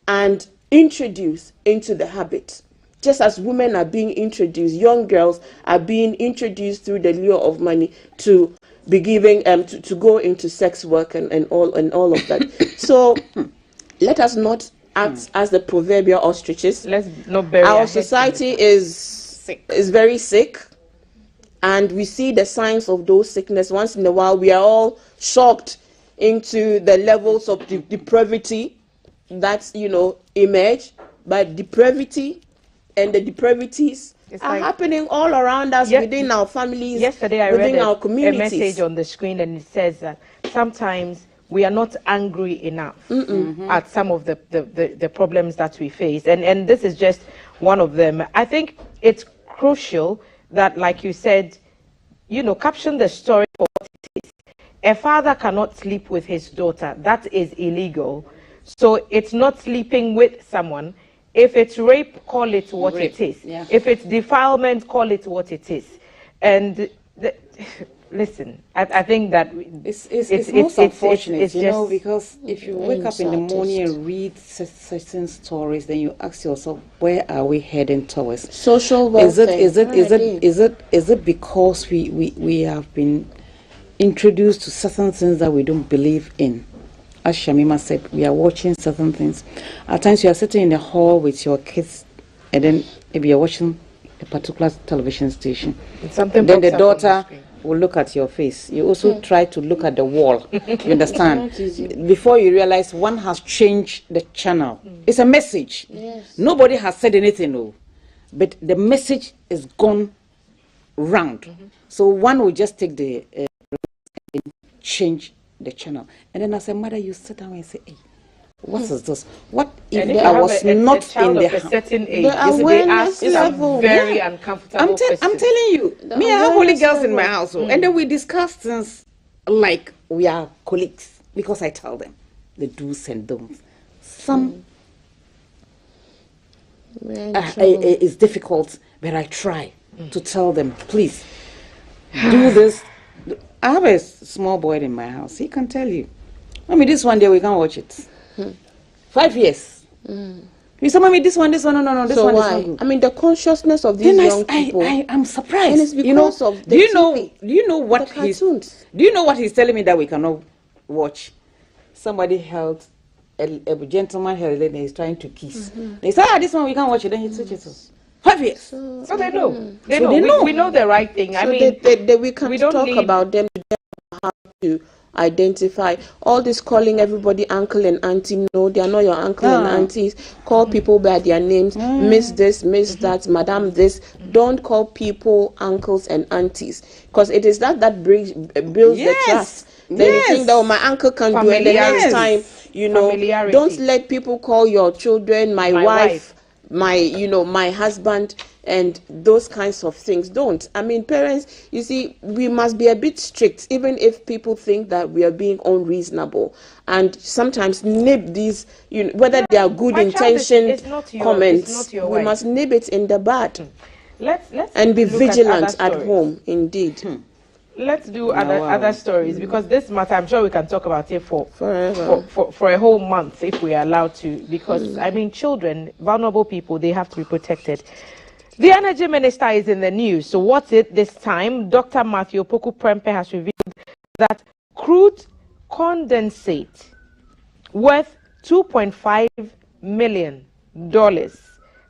S3: and introduced into the habit. Just as women are being introduced, young girls are being introduced through the lure of money to be giving to go into sex work and all of that. So let us not act as the proverbial ostriches.
S1: Let's not bury
S3: our society is very sick, and we see the signs of those sickness once in a while. We are all shocked into the levels of depravity that, you know, emerge, but depravity and the depravities are happening all around us, within our families.
S1: Yesterday I
S3: within
S1: read
S3: our communities.
S1: a message on the screen, and it says that sometimes we are not angry enough at some of the problems that we face, and this is just one of them. I think it's crucial that, like you said, you know, caption the story for what it is. A father cannot sleep with his daughter. That is illegal. So it's not sleeping with someone. If it's rape, call it what it is. Yeah. If it's defilement, call it what it is. And listen, I think that
S2: it's most unfortunate, you know, because if you wake up in the morning and read certain stories, then you ask yourself, where are we heading towards?
S3: Social welfare.
S2: Is it because we have been introduced to certain things that we don't believe in? As Shamima said, we are watching certain things. At times you are sitting in the hall with your kids, and then maybe you're watching a particular television station. Then the daughter will look at your face. You also try to look at the wall. You understand? Before you realize one has changed the channel. It's a message.
S3: Yes.
S2: Nobody has said anything, no. But the message is gone round. So one will just take the change the channel, and then as a mother you sit down and say, hey, what is this? What if I was not in the
S1: certain age?
S3: The awareness level,
S1: very uncomfortable.
S2: I'm telling you, me, I have only girls in my household, and then we discuss things like we are colleagues, because I tell them the do's and don'ts. Some it's difficult, but I try to tell them, please do this. I have a small boy in my house. He can tell you, Mommy, this one day we can watch it. 5 years. You say, Mommy, this one, no, this
S3: so
S2: one
S3: why?
S2: is not good.
S3: I mean, the consciousness of these young people.
S2: I'm surprised.
S3: And it's because of the
S2: do you know what
S3: he's?
S2: Do you know what he's telling me that we cannot watch? Somebody held a gentleman held it and he's trying to kiss. They said, this one we can't watch it. Then he switches it. 5 years.
S1: So they know. They know. We know the right thing.
S3: So
S1: I mean,
S3: we can't talk about them. How to identify all this calling everybody uncle and auntie. No, they are not your uncle and aunties. Call people by their names. Miss this, miss that, madam this. Don't call people uncles and aunties, because it is that builds the trust. Then you think that, oh, my uncle can do it. The next time, you know, don't let people call your children my wife, my husband, and those kinds of things. Don't. I mean, parents, you see, we must be a bit strict, even if people think that we are being unreasonable. And sometimes nib these, whether they are good intentioned comments, we must nib it in the bud.
S1: Let's
S3: and be vigilant at home, indeed.
S1: Let's do other stories, because this matter, I'm sure we can talk about it for a whole month if we are allowed to, because I mean, children, vulnerable people, they have to be protected. The energy minister is in the news. So what's it this time? Dr. Matthew Opoku Prempeh has revealed that crude condensate worth $2.5 million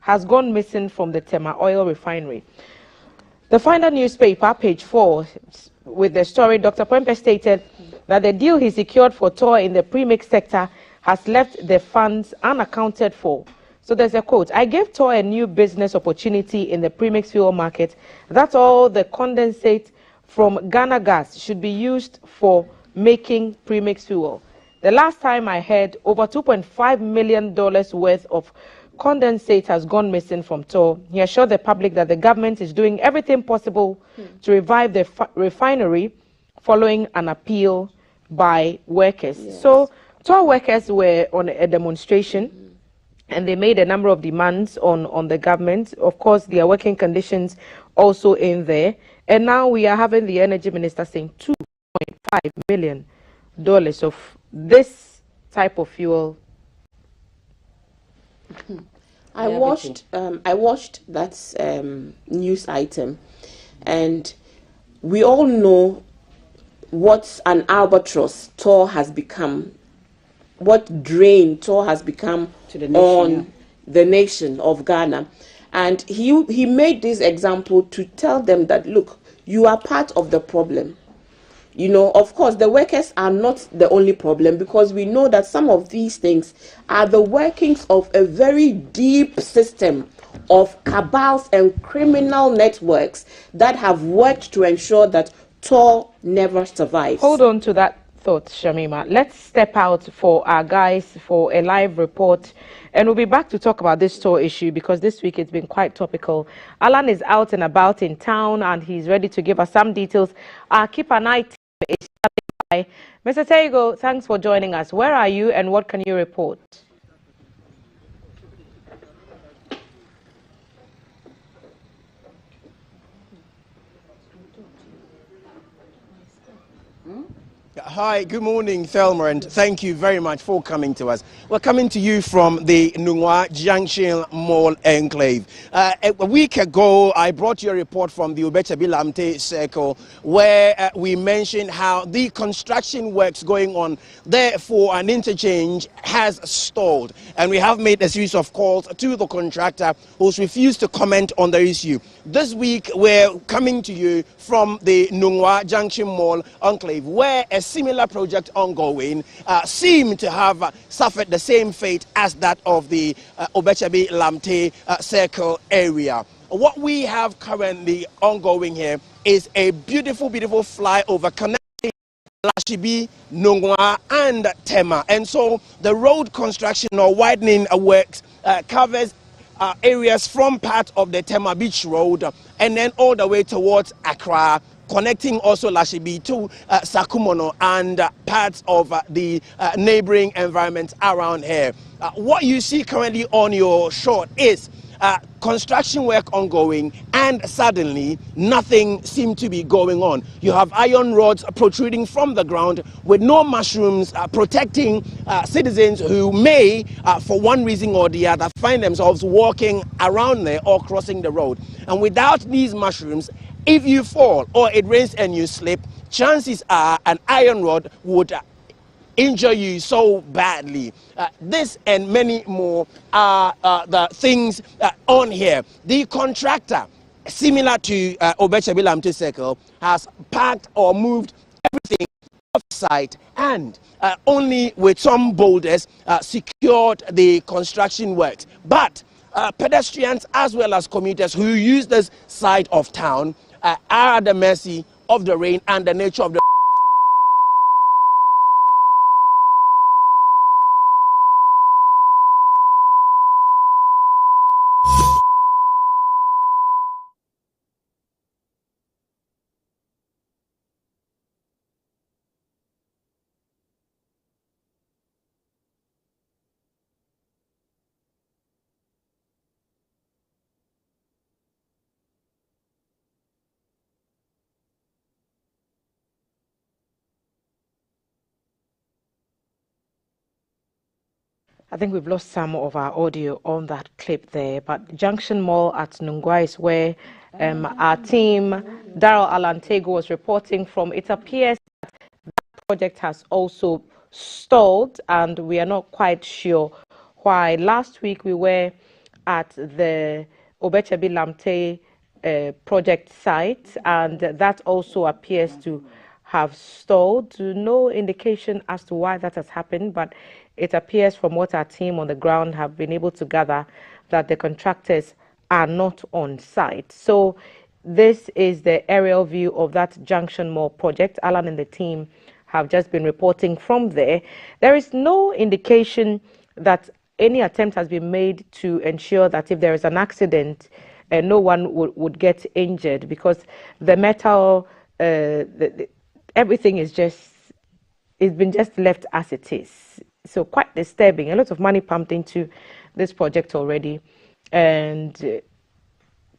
S1: has gone missing from the Tema oil refinery. The Finder newspaper, page 4, with the story, Dr. Prempeh stated that the deal he secured for Tor in the premix sector has left the funds unaccounted for. So there's a quote: "I gave Tor a new business opportunity in the premix fuel market. That's all the condensate from Ghana Gas should be used for making premix fuel. The last time I heard, over $2.5 million worth of condensate has gone missing from Tor." He assured the public that the government is doing everything possible to revive the refinery following an appeal by workers. Yes. So Tor workers were on a demonstration and they made a number of demands on the government. Of course, their working conditions also in there. And now we are having the energy minister saying $2.5 million of this type of fuel.
S3: I watched that news item, and we all know what an albatross Tor has become, what drain Tor has become to the nation, on the nation of Ghana. And he made this example to tell them that, look, you are part of the problem. You know, of course, the workers are not the only problem, because we know that some of these things are the workings of a very deep system of cabals and criminal networks that have worked to ensure that Tor never survives.
S1: Hold on to that thought, Shamima. Let's step out for our guys for a live report, and we'll be back to talk about this Tor issue, because this week it's been quite topical. Alan is out and about in town, and he's ready to give us some details. Our Keep an Eye team is standing by. Mr. Tego, thanks for joining us. Where are you, and what can you report?
S4: Hi, good morning, Thelma, and thank you very much for coming to us. We're coming to you from the Nungwa Junction Mall Enclave. A week ago, I brought you a report from the Obechabi Lamte Circle, where we mentioned how the construction works going on there for an interchange has stalled. And we have made a series of calls to the contractor, who's refused to comment on the issue. This week, we're coming to you from the Nungwa Junction Mall Enclave, where a similar project ongoing seemed to have suffered the same fate as that of the Obechabi Lamte Circle area. What we have currently ongoing here is a beautiful, beautiful flyover connecting Lashibi, Nungwa, and Tema. And so the road construction or widening works covers areas from part of the Tema Beach Road and then all the way towards Accra, connecting also Lashibi to Sakumono and parts of the neighboring environments around here. What you see currently on your short is construction work ongoing, and suddenly nothing seemed to be going on. You have iron rods protruding from the ground with no mushrooms protecting citizens who may, for one reason or the other, find themselves walking around there or crossing the road. And without these mushrooms, if you fall or it rains and you slip, chances are an iron rod would injure you so badly. This and many more are the things on here. The contractor, similar to Obechabi Lamte Circle, has packed or moved everything off site and only with some boulders secured the construction works. But pedestrians as well as commuters who use this side of town are at the mercy of the rain and the nature of the
S1: I think we've lost some of our audio on that clip there, but Junction Mall at Nungua is where our team, Daryl Alantego, was reporting from. It appears that project has also stalled, and we are not quite sure why. Last week we were at the Obechebi Lamte project site, and that also appears to have stalled. No indication as to why that has happened, but it appears from what our team on the ground have been able to gather that the contractors are not on site. So this is the aerial view of that Junction Mall project. Alan and the team have just been reporting from there. There is no indication that any attempt has been made to ensure that if there is an accident, no one would get injured, because the metal, everything is it's been just left as it is. So quite disturbing. A lot of money pumped into this project already, and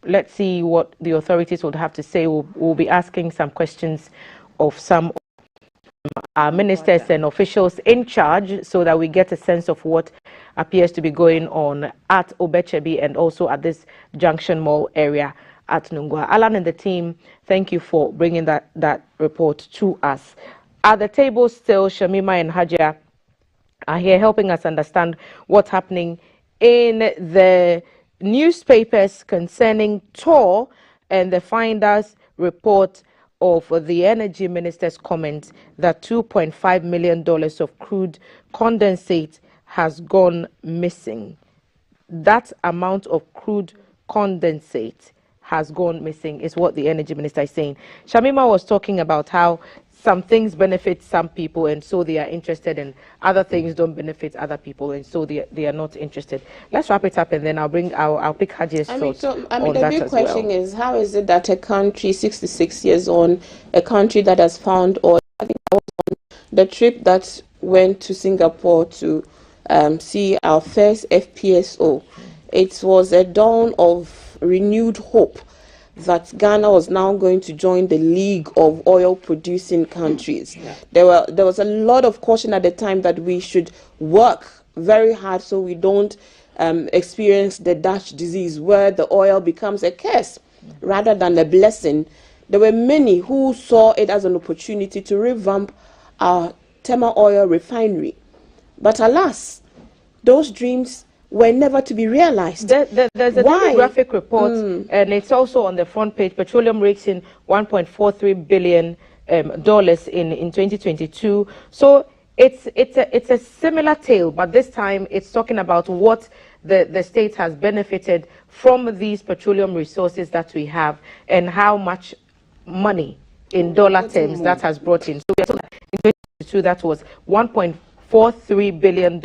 S1: let's see what the authorities would have to say. We'll be asking some questions of some ministers and officials in charge, so that we get a sense of what appears to be going on at Obechebi and also at this Junction Mall area at Nungua. Alan and the team, thank you for bringing that report to us. At the table still, Shamima and Hajia are here helping us understand what's happening in the newspapers concerning TOR and the Finders report of the energy minister's comment that $2.5 million of crude condensate has gone missing. That amount of crude condensate has gone missing is what the energy minister is saying. Shamima was talking about how some things benefit some people, and so they are interested, and other things don't benefit other people, and so they are not interested. Let's wrap it up, and then I'll pick Hajia's thoughts on that as well.
S3: The big question is, how is it that a country 66 years on, a country that has found oil, I think I was on the trip that went to Singapore to see our first FPSO. It was a dawn of renewed hope that Ghana was now going to join the League of Oil-Producing Countries. Yeah. There was a lot of caution at the time that we should work very hard so we don't experience the Dutch disease, where the oil becomes a curse rather than a blessing. There were many who saw it as an opportunity to revamp our Tema oil refinery. But alas, those dreams were never to be realized.
S1: There's a demographic report, and it's also on the front page. Petroleum reaching $1.43 billion in 2022. So it's a similar tale, but this time it's talking about what the state has benefited from these petroleum resources that we have, and how much money in dollar terms that has brought in. So we are told that in 2022 that was $1.43 billion.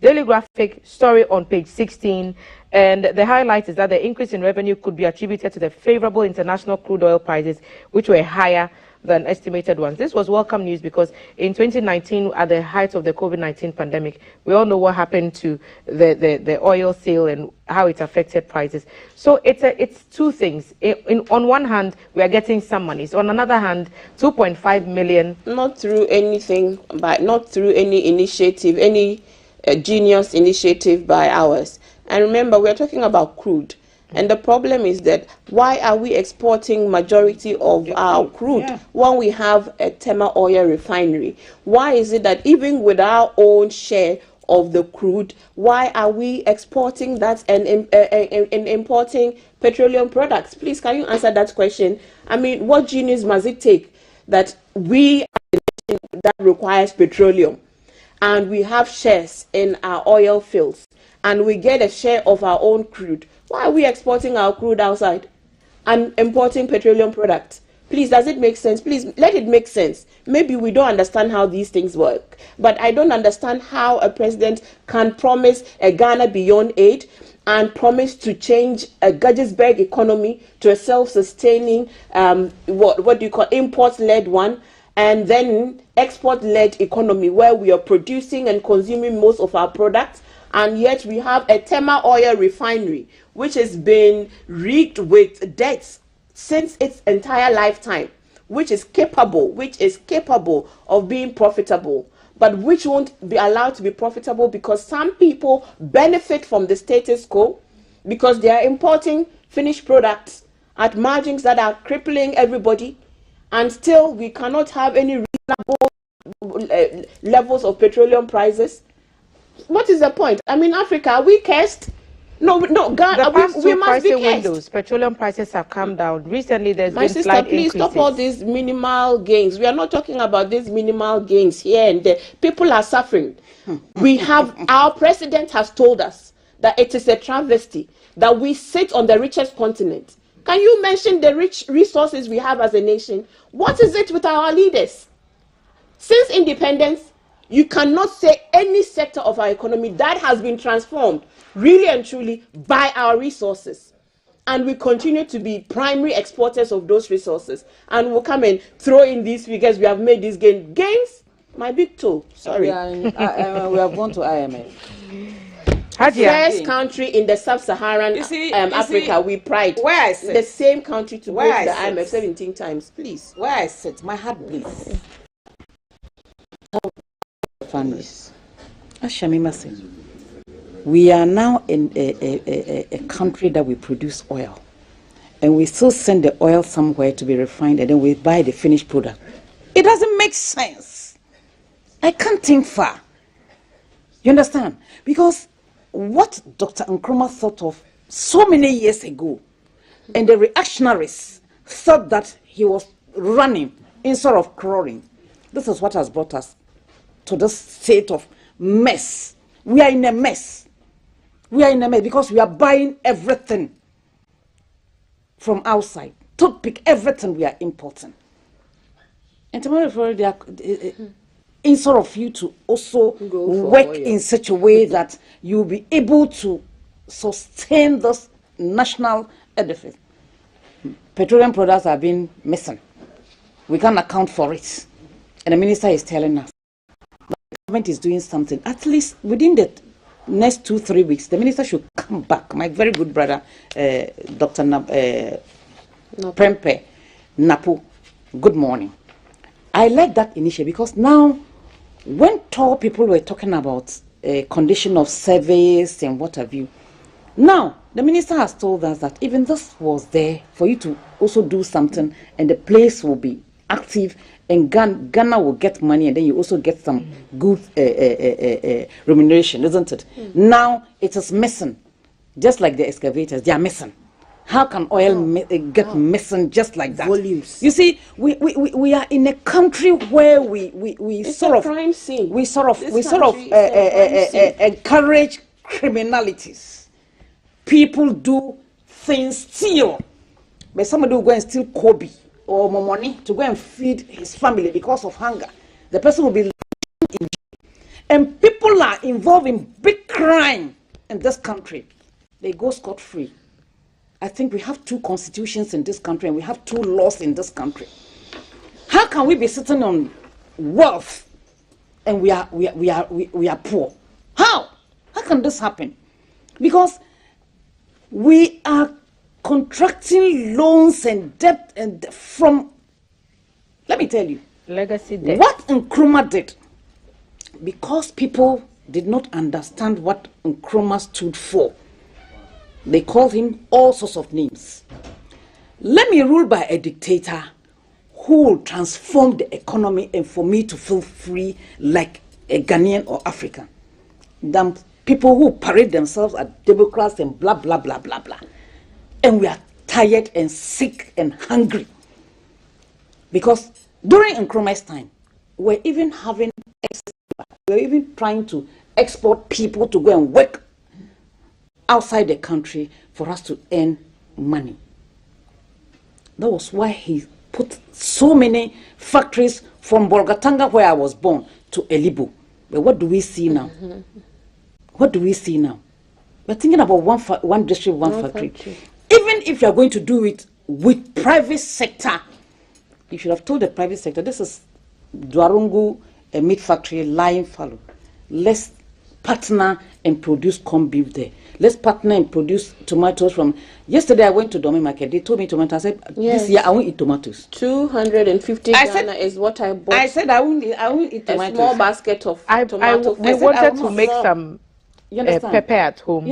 S1: Daily Graphic story on page 16, and the highlight is that the increase in revenue could be attributed to the favorable international crude oil prices, which were higher than estimated ones. This was welcome news, because in 2019, at the height of the COVID-19 pandemic, we all know what happened to the oil sale and how it affected prices. So it's two things. On one hand, we are getting some money. So on another hand, 2.5 million.
S3: Not through anything, not through any initiative, any genius initiative by ours. And remember, we're talking about crude. And the problem is that why are we exporting majority of our crude when we have a Tema oil refinery? Why is it that even with our own share of the crude, why are we exporting that and importing petroleum products? Please, can you answer that question? I mean, what genius must it take that we are the nation that requires petroleum, and we have shares in our oil fields, and we get a share of our own crude? Why are we exporting our crude outside and importing petroleum products? Please, does it make sense? Please, let it make sense. Maybe we don't understand how these things work, but I don't understand how a president can promise a Ghana beyond aid and promise to change a Guggisberg economy to a self-sustaining, what do you call, import-led one, and then export-led economy where we are producing and consuming most of our products, and yet we have a Tema oil refinery which has been rigged with debts since its entire lifetime, which is capable of being profitable. but which won't be allowed to be profitable because some people benefit from the status quo because they are importing finished products at margins that are crippling everybody, and still we cannot have any reasonable levels of petroleum prices. What is the point? I mean, Africa, are we cursed? No,
S1: the past
S3: we
S1: two
S3: must be
S1: pricing
S3: cursed.
S1: windows, petroleum prices have come down. Recently, there's
S3: My
S1: been
S3: sister,
S1: slight
S3: please
S1: increases.
S3: stop all these minimal gains. We are not talking about these minimal gains here and there. People are suffering. We have, our president has told us that it is a travesty that we sit on the richest continent. Can you mention the rich resources we have as a nation? What is it with our leaders? Since independence, you cannot say any sector of our economy that has been transformed really and truly by our resources. And we continue to be primary exporters of those resources. And we'll come and throw in these figures. We have made these gains. My big toe. Sorry.
S2: We have gone to IMF.
S3: First country in the sub-Saharan Africa, we pride.
S2: Where I sit,
S3: the same country to break the
S2: sit,
S3: IMF 17 times, please.
S2: Where I sit, my heart bleeds. Families. As Shamima said, we are now in a country that we produce oil, and we still send the oil somewhere to be refined, and then we buy the finished product. It doesn't make sense. I can't think far. You understand? Because what Dr. Nkrumah thought of so many years ago, and the reactionaries thought that he was running instead of crawling. This is what has brought us to this state of mess. We are in a mess. We are in a mess because we are buying everything from outside. Toothpick, everything we are importing. And tomorrow, they are, instead of you to also work in such a way that you'll be able to sustain this national edifice. Petroleum products are being missing. We can't account for it. And the minister is telling us that the government is doing something. At least within the next 2-3 weeks, the minister should come back. My very good brother, Dr. Prempeh Napo, good morning. I like that initiative because now, when tall people were talking about condition of service and what have you, now the minister has told us that even this was there for you to also do something, and the place will be active, and Ghana will get money, and then you also get some good remuneration, isn't it? Now it is missing, just like the excavators, they are missing. How can oil get missing just like that?
S3: Volumes.
S2: You see, we are in a country where we sort of
S3: crime scene.
S2: We sort of encourage criminalities. People do things steal. But somebody will go and steal Kobe or more money to go and feed his family because of hunger. The person will be in jail. And people are involved in big crime in this country. They go scot-free. I think we have 2 constitutions in this country, and we have 2 laws in this country. How can we be sitting on wealth and we are poor? How can this happen? Because we are contracting loans and debt and from, let me tell you,
S1: legacy debt.
S2: What Nkrumah did, because people did not understand what Nkrumah stood for, they called him all sorts of names. Let me rule by a dictator who will transform the economy and for me to feel free like a Ghanaian or African, than people who parade themselves as Democrats and blah, blah, blah, blah, blah. And we are tired and sick and hungry. Because during Nkrumah's time, we're even having excess, we're even trying to export people to go and work outside the country for us to earn money. That was why he put so many factories from Bolgatanga, where I was born, to Elibo. But what do we see now? What do we see now? We're thinking about one district, one factory. Even if you're going to do it with private sector, you should have told the private sector, this is Dwarungu, a meat factory, lying fallow. Let's partner and produce corned beef there. Let's partner and produce tomatoes from. Yesterday I went to Domi Market. They told me tomatoes. I said, this year I won't eat tomatoes.
S3: 250 Ghana is what I bought.
S2: I said I won't eat tomatoes.
S3: A small basket of tomatoes.
S1: We wanted to make some pepper at home.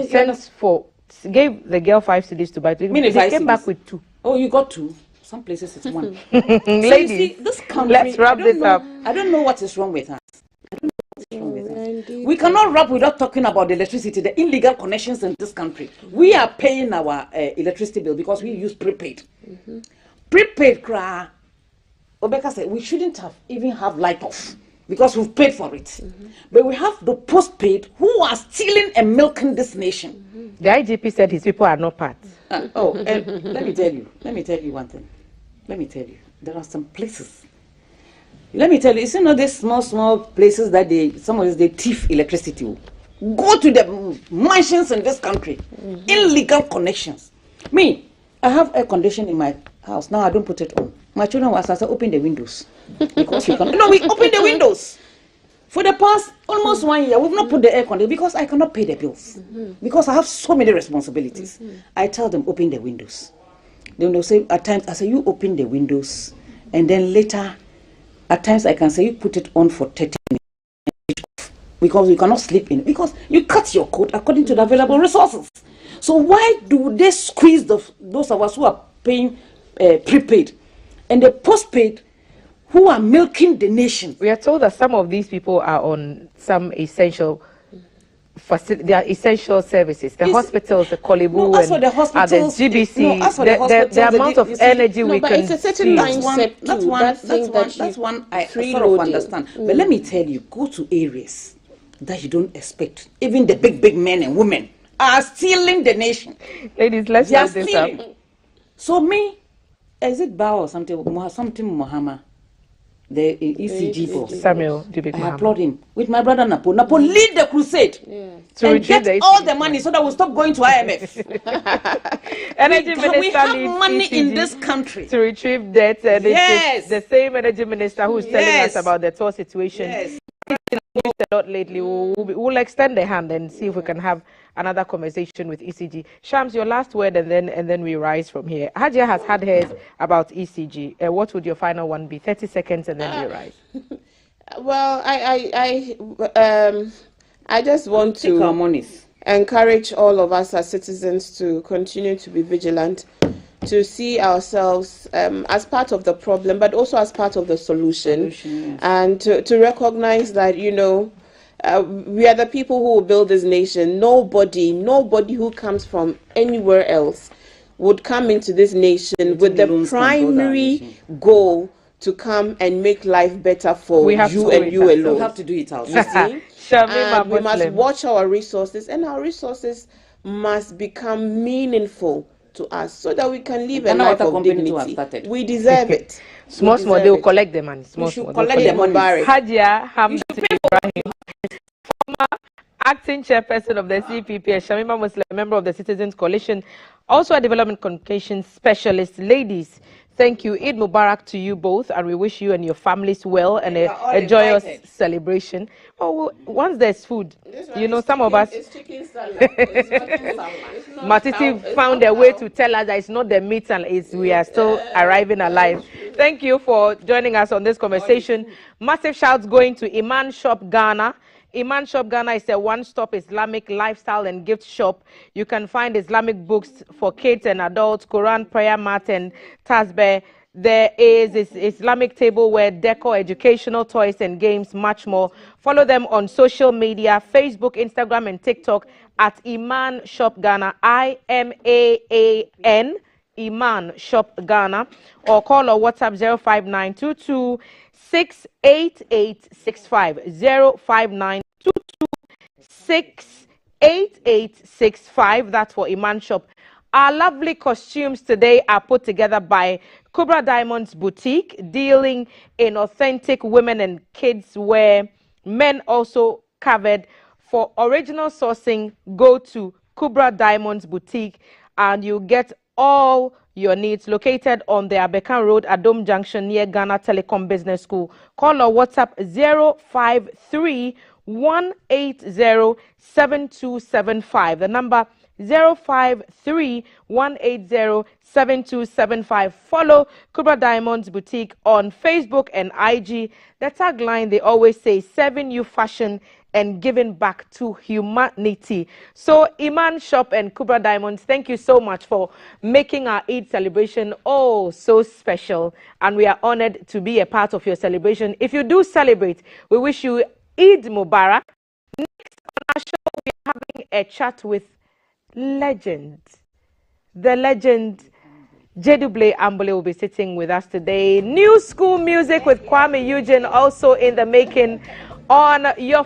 S1: Gave the girl 5 cedis to buy. They came back with 2.
S2: Oh, you got 2? Some places it's 1.
S1: Ladies,
S2: so you see, this country,
S1: let's wrap this up.
S2: I don't know what is wrong with us. We cannot wrap without talking about the electricity, the illegal connections in this country. We are paying our electricity bill because we use prepaid. Prepaid, Obeka said we shouldn't even have light off because we've paid for it. But we have the postpaid who are stealing and milking this nation.
S1: The IGP said his people are not part.
S2: And let me tell you one thing. Let me tell you, there are some places. Let me tell you, it's not these small places that some of they thief electricity. Go to the mansions in this country. Illegal connections. Me, I have air conditioning in my house. Now I don't put it on. My children was I said, open the windows. Because you can. No, we open the windows. For the past almost 1 year, we've not put the air conditioner because I cannot pay the bills. Because I have so many responsibilities. I tell them, open the windows. Then they'll say, at times, I say, you open the windows. And then later, at times I can say, you put it on for 30 minutes. Because you cannot sleep in it. Because you cut your coat according to the available resources. So why do they squeeze those of us who are paying prepaid and the postpaid who are milking the nation?
S1: We are told that some of these people are on some essential they are essential services. The hospitals, the Kolibu, and
S2: the hospitals,
S1: the GBC, the amount of energy we can
S3: it's a certain mindset
S2: that's one I sort of understand. But let me tell you, go to areas that you don't expect. Even the big men and women are stealing the nation.
S1: Ladies, let's wrap this up.
S2: So me, is it Bao or something Muhammad? The ECG boss,
S1: Samuel Dubik,
S2: I applaud him with my brother Napo. Napo lead the crusade and get all the money so that we'll stop going to IMF.
S1: Energy Minister
S2: we have money in this country
S1: to retrieve debt. It's the same Energy Minister who's telling us about the tour situation. A lot lately. We'll extend the hand and see if we can have another conversation with ECG. Shams, your last word, and then we rise from here. Hajia has had hers about ECG. What would your final one be? 30 seconds, and then we rise.
S3: Well, I just want to encourage all of us as citizens to continue to be vigilant, to see ourselves as part of the problem, but also as part of the solution. And to recognize that, we are the people who will build this nation. Nobody who comes from anywhere else would come into this nation with the primary goal to come and make life better for you and you alone.
S2: We have to do it ourselves.
S3: And we must watch our resources, and our resources must become meaningful to us so that we can live a life of dignity. We deserve it.
S1: Small, they will collect the money.
S2: Small, collect the money.
S1: Hajia Hamza Ibrahim, former acting chairperson of the CPP, Shamima Muslim, member of the Citizens Coalition, also a development communications specialist. Ladies, thank you. Eid Mubarak to you both, and we wish you and your families well and a joyous celebration. Oh, once there's food, some of us.
S3: It's chicken salad. It's
S1: Matiti found a way to tell us that it's not the meat and we are still arriving alive. Thank you for joining us on this conversation. Massive shouts going to Iman Shop Ghana. Iman Shop Ghana is a one-stop Islamic lifestyle and gift shop. You can find Islamic books for kids and adults, Quran, prayer mat, and tasbih. There is Islamic tableware, decor, educational toys and games, much more. Follow them on social media, Facebook, Instagram, and TikTok at Iman Shop Ghana, IMAAN, Iman Shop Ghana, or call or WhatsApp 05922 68865, 05922 68865. That's for Iman Shop. Our lovely costumes today are put together by Kubra Diamonds Boutique, dealing in authentic women and kids wear, men also covered. For original sourcing, go to Kubra Diamonds Boutique and you get all your needs. Located on the Abekan Road, Adom Junction, near Ghana Telecom Business School. Call or WhatsApp 053 053-180-7275. The number 053-180-7275. Follow Kubra Diamonds Boutique on Facebook and IG. The tagline they always say, serving you fashion and giving back to humanity. So Iman Shop and Kubra Diamonds, thank you so much for making our Eid celebration oh so special, and we are honored to be a part of your celebration. If you do celebrate, we wish you Eid Mubarak. Next on our show, we are having a chat with the legend Jeduble Ambole will be sitting with us today. New school music with Kwame Eugene also in the making on your